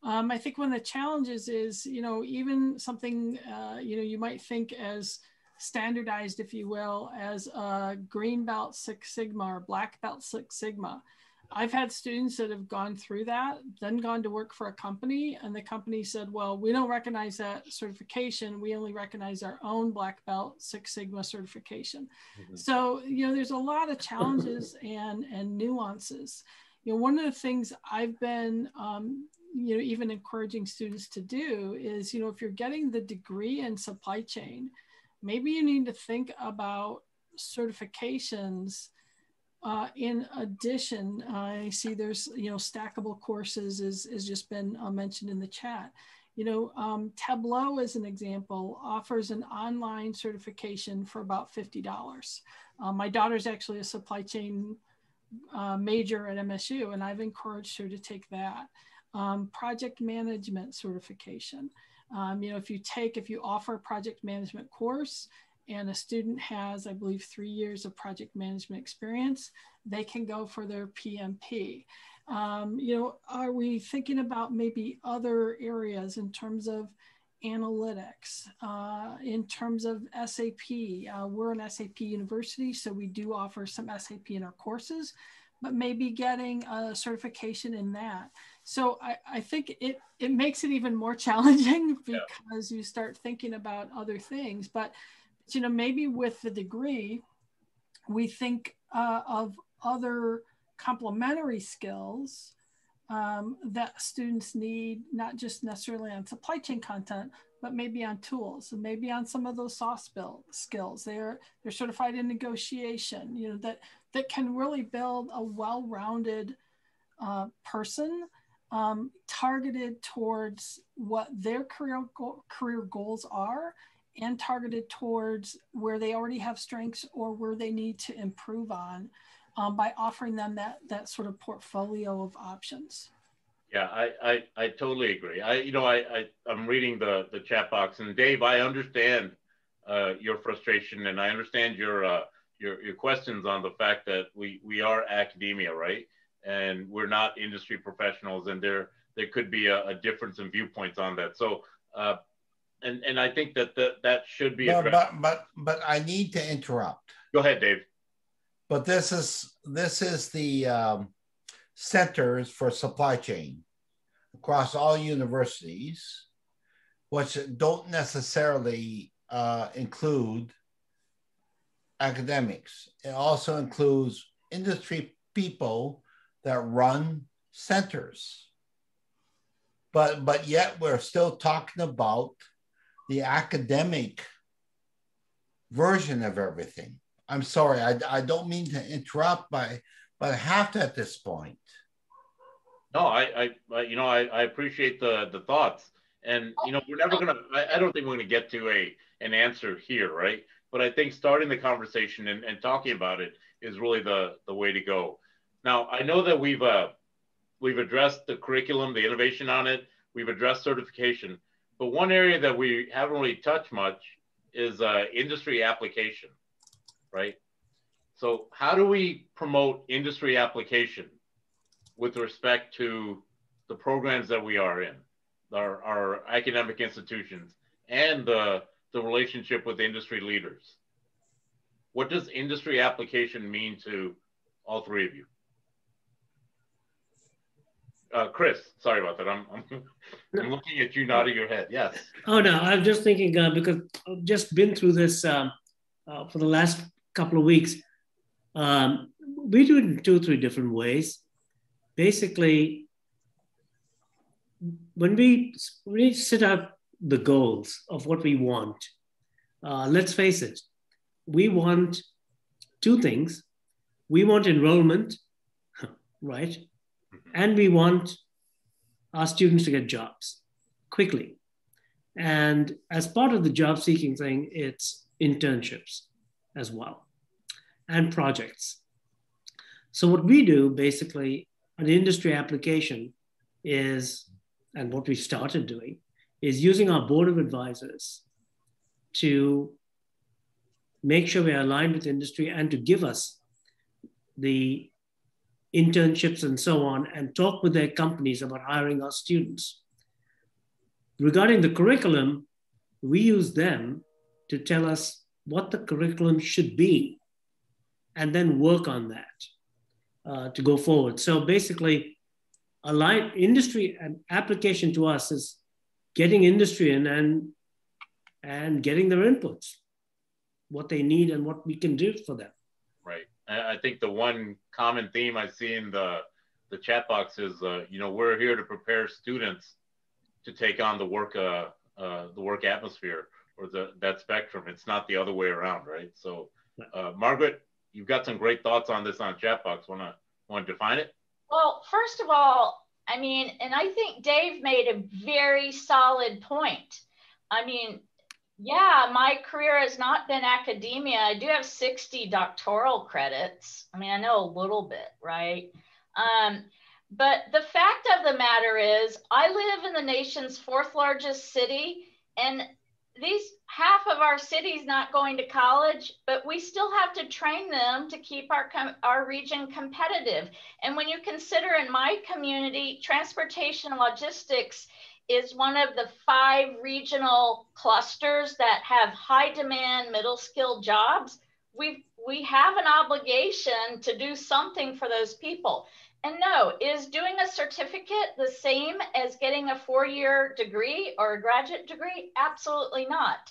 I think one of the challenges is, you know, even something, you know, you might think as standardized, if you will, as a green belt Six Sigma or black belt Six Sigma. I've had students that have gone through that, then gone to work for a company, and the company said, well, we don't recognize that certification. We only recognize our own black belt Six Sigma certification. Mm-hmm. So, you know, there's a lot of challenges and nuances. You know, one of the things I've been, you know, even encouraging students to do is, you know, if you're getting the degree in supply chain, maybe you need to think about certifications in addition. I see there's, you know, stackable courses is just been mentioned in the chat. You know, Tableau, as an example, offers an online certification for about $50. My daughter's actually a supply chain major at MSU, and I've encouraged her to take that. Project management certification. You know, if you offer a project management course and a student has, I believe, 3 years of project management experience, they can go for their PMP. You know, are we thinking about maybe other areas in terms of analytics, in terms of SAP? We're an SAP university, so we do offer some SAP in our courses, but maybe getting a certification in that. So I think it makes it even more challenging because you start thinking about other things. But, you know, maybe with the degree, we think of other complementary skills that students need, not just necessarily on supply chain content, but maybe on tools and maybe on some of those soft skills. They're certified in negotiation, you know, that can really build a well-rounded person targeted towards what their career goals are and targeted towards where they already have strengths or where they need to improve on by offering them that sort of portfolio of options. Yeah, I totally agree. I'm reading the chat box, and Dave, I understand your frustration, and I understand your questions on the fact that we are academia, right? and we're not industry professionals, and there could be a difference in viewpoints on that. So, and I think that should be addressed. But I need to interrupt. Go ahead, Dave. But this is the Centers for Supply Chain across all universities, which don't necessarily include academics. It also includes industry people that run centers. But yet we're still talking about the academic version of everything. I'm sorry, I don't mean to interrupt, but I have to at this point. No, I appreciate the thoughts, and we're never gonna. I don't think we're gonna get to an answer here, right? But I think starting the conversation and talking about it is really the way to go. Now, I know that we've addressed the curriculum, the innovation on it. We've addressed certification, but one area that we haven't really touched much is industry application, right? So how do we promote industry application with respect to the programs that we are in, our academic institutions, and the relationship with industry leaders? What does industry application mean to all three of you? Chris, sorry about that. I'm looking at you nodding your head. Yes. Oh no, I'm just thinking because I've just been through this for the last couple of weeks. We do it in 2 or 3 different ways. Basically, when we set out the goals of what we want, let's face it, we want 2 things. We want enrollment, right? And we want our students to get jobs quickly. And as part of the job seeking thing, it's internships as well and projects. So what we do basically, an industry application is, and what we started doing, is using our board of advisors to make sure we're aligned with industry and to give us the internships and so on, and talk with their companies about hiring our students. Regarding the curriculum, we use them to tell us what the curriculum should be and then work on that to go forward. So basically, align industry and application to us is getting industry in and getting their inputs, what they need and what we can do for them. Right. I think the one common theme I see in the chat box is, we're here to prepare students to take on the work atmosphere or that spectrum. It's not the other way around, right? So, Margaret, you've got some great thoughts on this on chat box. Want to define it? Well, first of all, I mean, and I think Dave made a very solid point. I mean, yeah, my career has not been academia. I do have 60 doctoral credits. I mean, I know a little bit, right? But the fact of the matter is, I live in the nation's 4th largest city, and half of our city's not going to college, but we still have to train them to keep our region competitive. And when you consider in my community, transportation and logistics is one of the 5 regional clusters that have high demand, middle skilled jobs. We have an obligation to do something for those people. And no, is doing a certificate the same as getting a 4-year degree or a graduate degree? Absolutely not.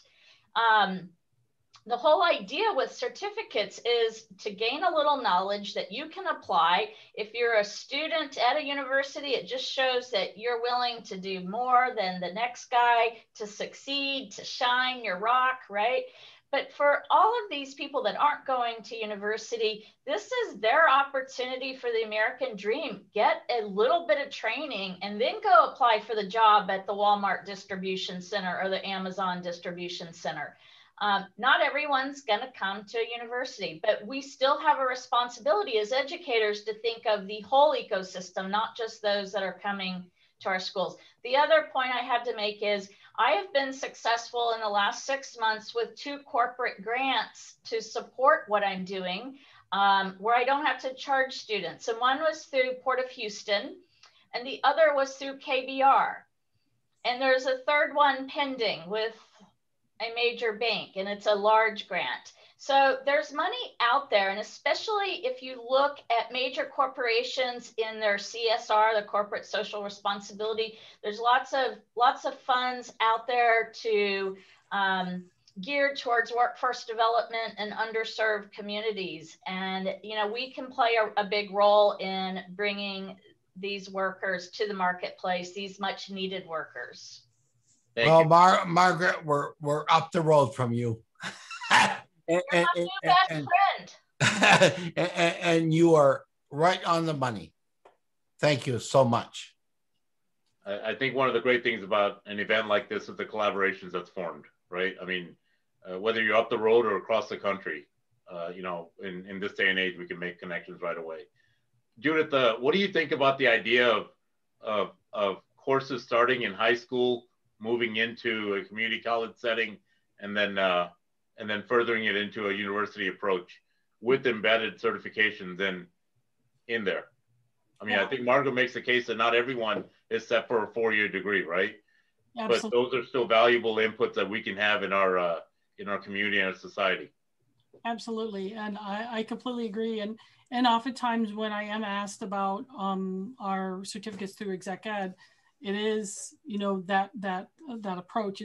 The whole idea with certificates is to gain a little knowledge that you can apply. If you're a student at a university, it just shows that you're willing to do more than the next guy to succeed, to shine your rock, right? But for all of these people that aren't going to university, this is their opportunity for the American dream. Get a little bit of training and then go apply for the job at the Walmart distribution center or the Amazon distribution center. Not everyone's going to come to a university, but we still have a responsibility as educators to think of the whole ecosystem, not just those that are coming to our schools. The other point I had to make is I have been successful in the last 6 months with 2 corporate grants to support what I'm doing. where I don't have to charge students. And one was through Port of Houston, and the other was through KBR. And there's a third one pending with a major bank, and it's a large grant. So there's money out there, and especially if you look at major corporations in their CSR, the corporate social responsibility, there's lots of funds out there to geared towards workforce development and underserved communities. And we can play a big role in bringing these workers to the marketplace, these much needed workers. Well, Margaret, we're up the road from you. You're my new best friend. And you are right on the money. Thank you so much. I think one of the great things about an event like this is the collaborations that's formed, right? I mean, whether you're up the road or across the country, in this day and age, we can make connections right away. Judith, what do you think about the idea of courses starting in high school, moving into a community college setting, and then furthering it into a university approach with embedded certifications in there? I mean, I think Margaret makes the case that not everyone is set for a 4-year degree, right? Absolutely. But those are still valuable inputs that we can have in our community and our society. Absolutely, and I completely agree. And oftentimes when I am asked about our certificates through Exec Ed, it is that approach.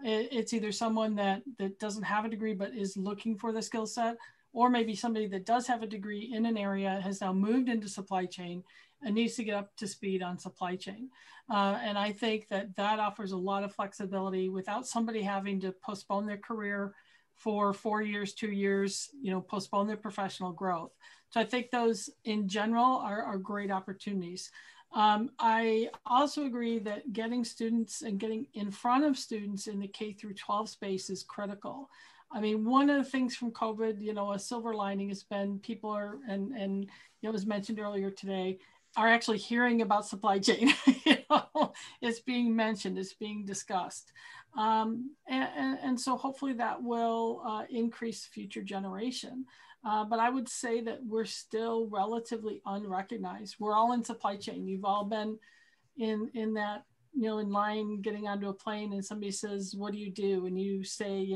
It's either someone that doesn't have a degree but is looking for the skill set, or maybe somebody that does have a degree in an area, has now moved into supply chain and needs to get up to speed on supply chain. And I think that offers a lot of flexibility without somebody having to postpone their career for 4 years, 2 years, postpone their professional growth. So I think those in general are great opportunities. I also agree that getting students and getting in front of students in the K through 12 space is critical. I mean, one of the things from COVID, a silver lining has been people are, and it was mentioned earlier today, are actually hearing about supply chain. It's being mentioned, it's being discussed. And so hopefully that will increase future generation. But I would say that we're still relatively unrecognized. We're all in supply chain. You've all been in that, in line getting onto a plane and somebody says, what do you do? And you say,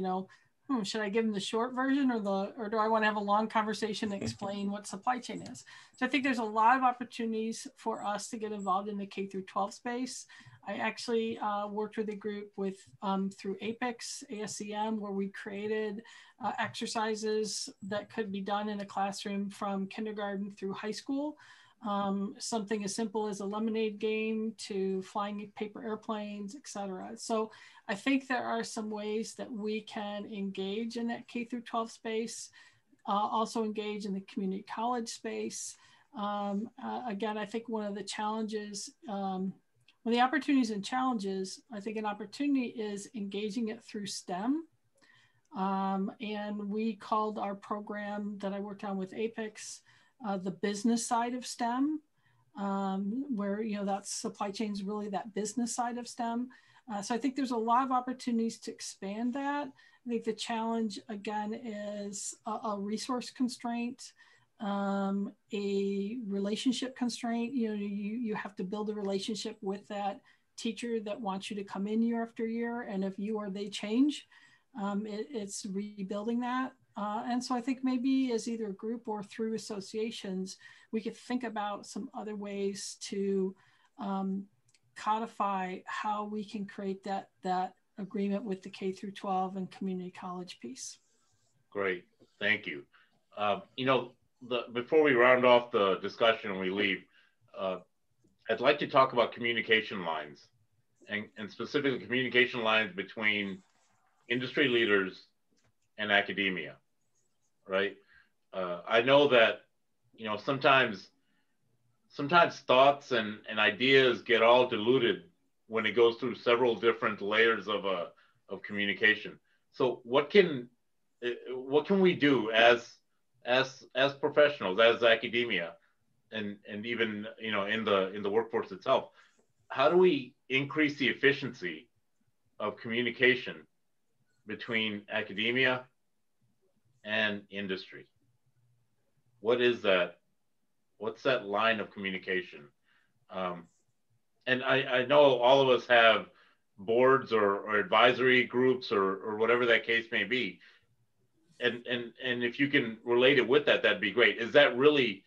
should I give them the short version or do I want to have a long conversation and explain what supply chain is? So I think there's a lot of opportunities for us to get involved in the K through 12 space. I actually worked with a group through APEX, ASCM, where we created exercises that could be done in a classroom from kindergarten through high school. Something as simple as a lemonade game to flying paper airplanes, et cetera. So I think there are some ways that we can engage in that K through 12 space, also engage in the community college space. Again, I think one of the challenges, the opportunities and challenges, I think an opportunity is engaging it through STEM. And we called our program that I worked on with APEX, the business side of STEM, where, that's supply chain is really that business side of STEM. So I think there's a lot of opportunities to expand that. I think the challenge, again, is a resource constraint, a relationship constraint. You have to build a relationship with that teacher that wants you to come in year after year. And if you or they change, it's rebuilding that. And so I think maybe as either a group or through associations, we could think about some other ways to codify how we can create that agreement with the K through 12 and community college piece. Great, thank you. Before we round off the discussion and we leave, I'd like to talk about communication lines and specifically communication lines between industry leaders and academia, right? I know that, sometimes thoughts and ideas get all diluted when it goes through several different layers of communication. So what can we do as professionals, as academia, and even in the workforce itself? How do we increase the efficiency of communication between academia and industry? what is that? What's that line of communication? And I know all of us have boards or advisory groups or whatever that case may be. And if you can relate it with that, that'd be great. Is that really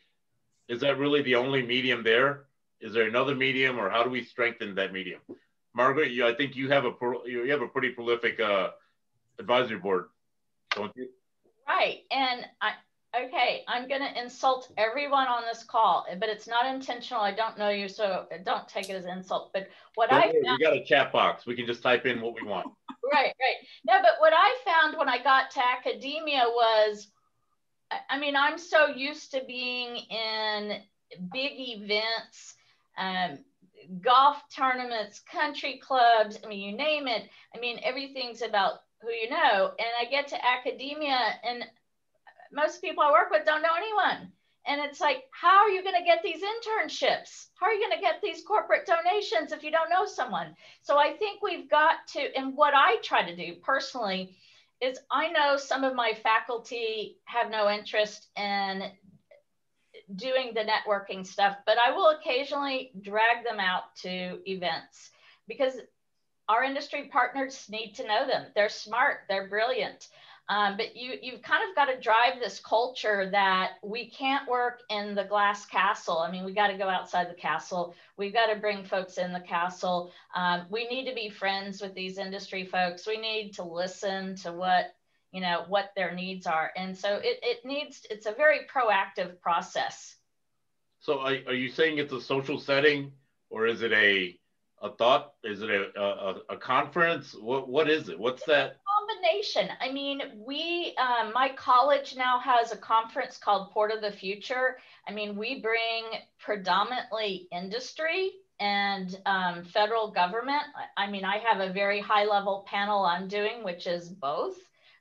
the only medium there? Is there another medium, or how do we strengthen that medium? Margaret, I think you have a pretty prolific advisory board, don't you? Right, and I'm going to insult everyone on this call, but it's not intentional. I don't know you, so don't take it as an insult. But we got a chat box. We can just type in what we want. Right. No, but what I found when I got to academia was, I mean, I'm so used to being in big events, golf tournaments, country clubs. I mean, you name it. I mean, everything's about who you know. And I get to academia, and most people I work with don't know anyone. And it's like, how are you going to get these internships? How are you going to get these corporate donations if you don't know someone? So I think we've got to, and what I try to do personally is, I know some of my faculty have no interest in doing the networking stuff, but I will occasionally drag them out to events because our industry partners need to know them. They're smart, they're brilliant. But you've kind of got to drive this culture that we can't work in the glass castle. I mean, we got to go outside the castle. We've got to bring folks in the castle. We need to be friends with these industry folks. We need to listen to what their needs are. And so it's a very proactive process. So are you saying it's a social setting, or is it a thought? Is it a conference? What is it? What's that? Combination. I mean, my college now has a conference called Port of the Future. I mean, we bring predominantly industry and federal government. I mean, I have a very high level panel I'm doing, which is both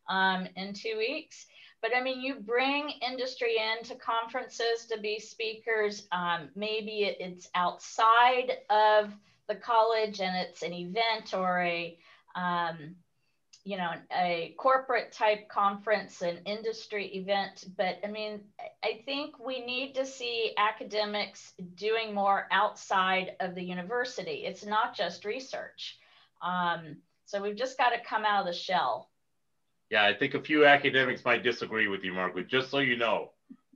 in 2 weeks. But I mean, you bring industry into conferences to be speakers. Maybe it's outside of the college and it's an event or a corporate type conference, an industry event. But I mean, I think we need to see academics doing more outside of the university. It's not just research. So we've just got to come out of the shell. Yeah, I think a few academics might disagree with you, Margaret, just so you know.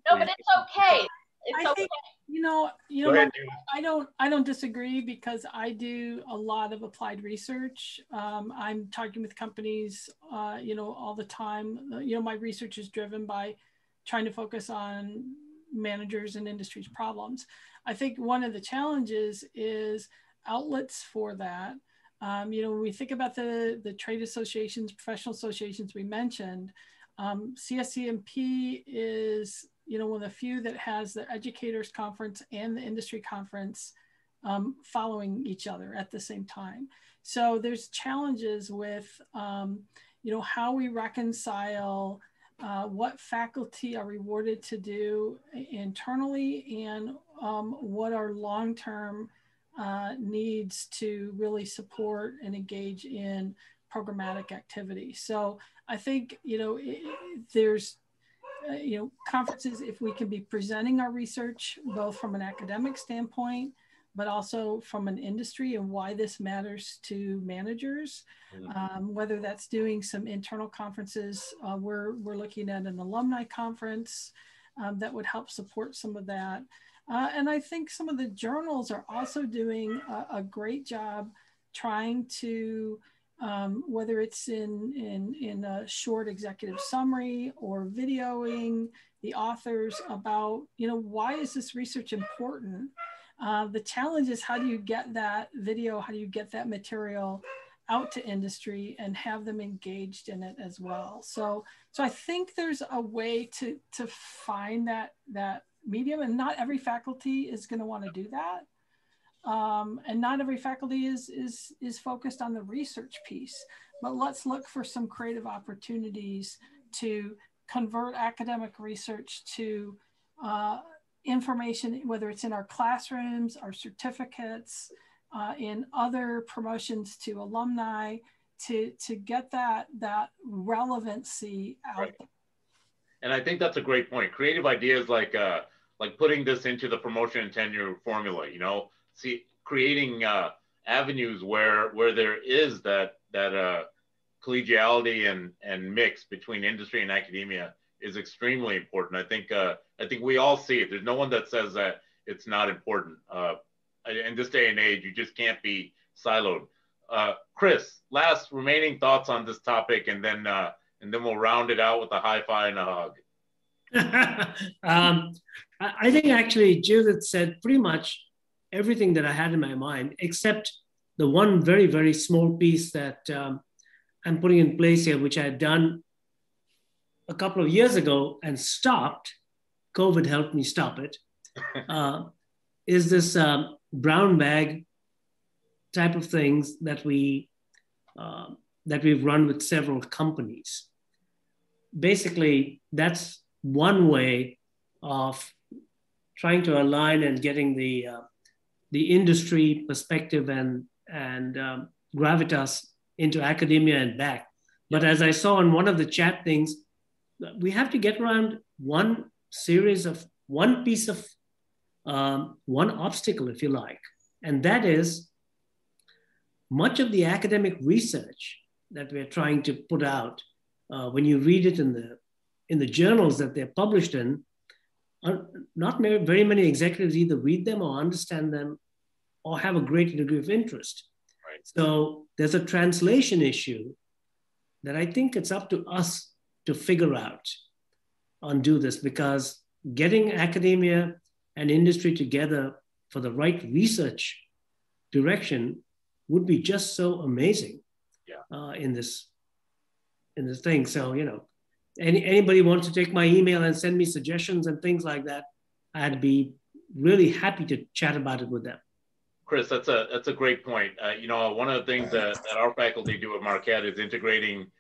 No, but it's okay. It's okay. I don't disagree, because I do a lot of applied research. I'm talking with companies, all the time. My research is driven by trying to focus on managers and industry's problems. I think one of the challenges is outlets for that. When we think about the trade associations, professional associations we mentioned, CSCMP is one of the few that has the educators conference and the industry conference following each other at the same time. So there's challenges with how we reconcile what faculty are rewarded to do internally and what are long-term needs to really support and engage in programmatic activity. So I think, there's, conferences, if we can be presenting our research, both from an academic standpoint, but also from an industry and why this matters to managers, whether that's doing some internal conferences. We're looking at an alumni conference that would help support some of that. And I think some of the journals are also doing a great job trying to, whether it's in a short executive summary or videoing the authors about, why is this research important? The challenge is, how do you get that video, how do you get that material out to industry and have them engaged in it as well? So I think there's a way to find that medium, and not every faculty is going to want to do that. And not every faculty is focused on the research piece, but let's look for some creative opportunities to convert academic research to information, whether it's in our classrooms, our certificates, in other promotions to alumni, to get that relevancy out. Right. I think that's a great point. Creative ideas like putting this into the promotion and tenure formula, you know, creating avenues where there is that collegiality and mix between industry and academia is extremely important. I think we all see it. There's no one that says that it's not important. In this day and age, you just can't be siloed. Chris, last remaining thoughts on this topic, and then we'll round it out with a high five and a hug. I think actually Judith said pretty much everything that I had in my mind, except the one very, very small piece that I'm putting in place here, which I had done a couple of years ago and stopped. COVID helped me stop it. Is this brown bag type of things that we've run with several companies. Basically, that's one way of trying to align and getting the industry perspective and gravitas into academia and back. But as I saw in one of the chat things, we have to get around one piece of one obstacle, if you like, and that is much of the academic research that we're trying to put out. When you read it in the journals that they're published in, not very many executives either read them or understand them or have a great degree of interest. Right. So there's a translation issue that I think it's up to us to figure out and do this, because getting academia and industry together for the right research direction would be just so amazing. In this thing. So, you know, anybody wants to take my email and send me suggestions and things like that, I'd be really happy to chat about it with them. Chris, that's a great point. You know, one of the things that our faculty do at Marquette is integrating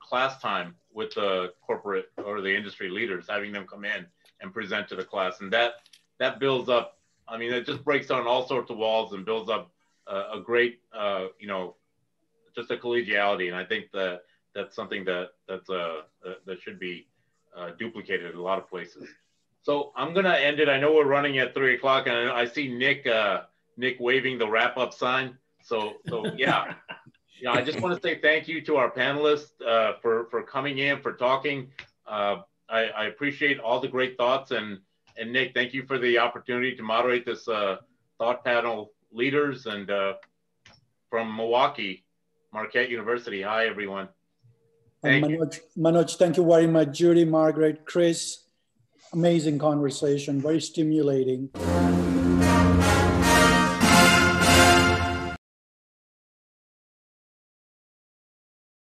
class time with the corporate or the industry leaders, having them come in and present to the class. And that builds up, I mean, it just breaks down all sorts of walls and builds up a great, you know, just a collegiality. And I think that's something that should be duplicated in a lot of places. So I'm gonna end it. I know we're running at 3 o'clock, and I see Nick waving the wrap up sign. So yeah. Yeah, I just want to say thank you to our panelists for coming in, for talking. I appreciate all the great thoughts, and Nick, thank you for the opportunity to moderate this thought panel leaders, and from Milwaukee, Marquette University. Hi, everyone. Manoj, thank you very much. Judy, Margaret, Chris, amazing conversation, very stimulating.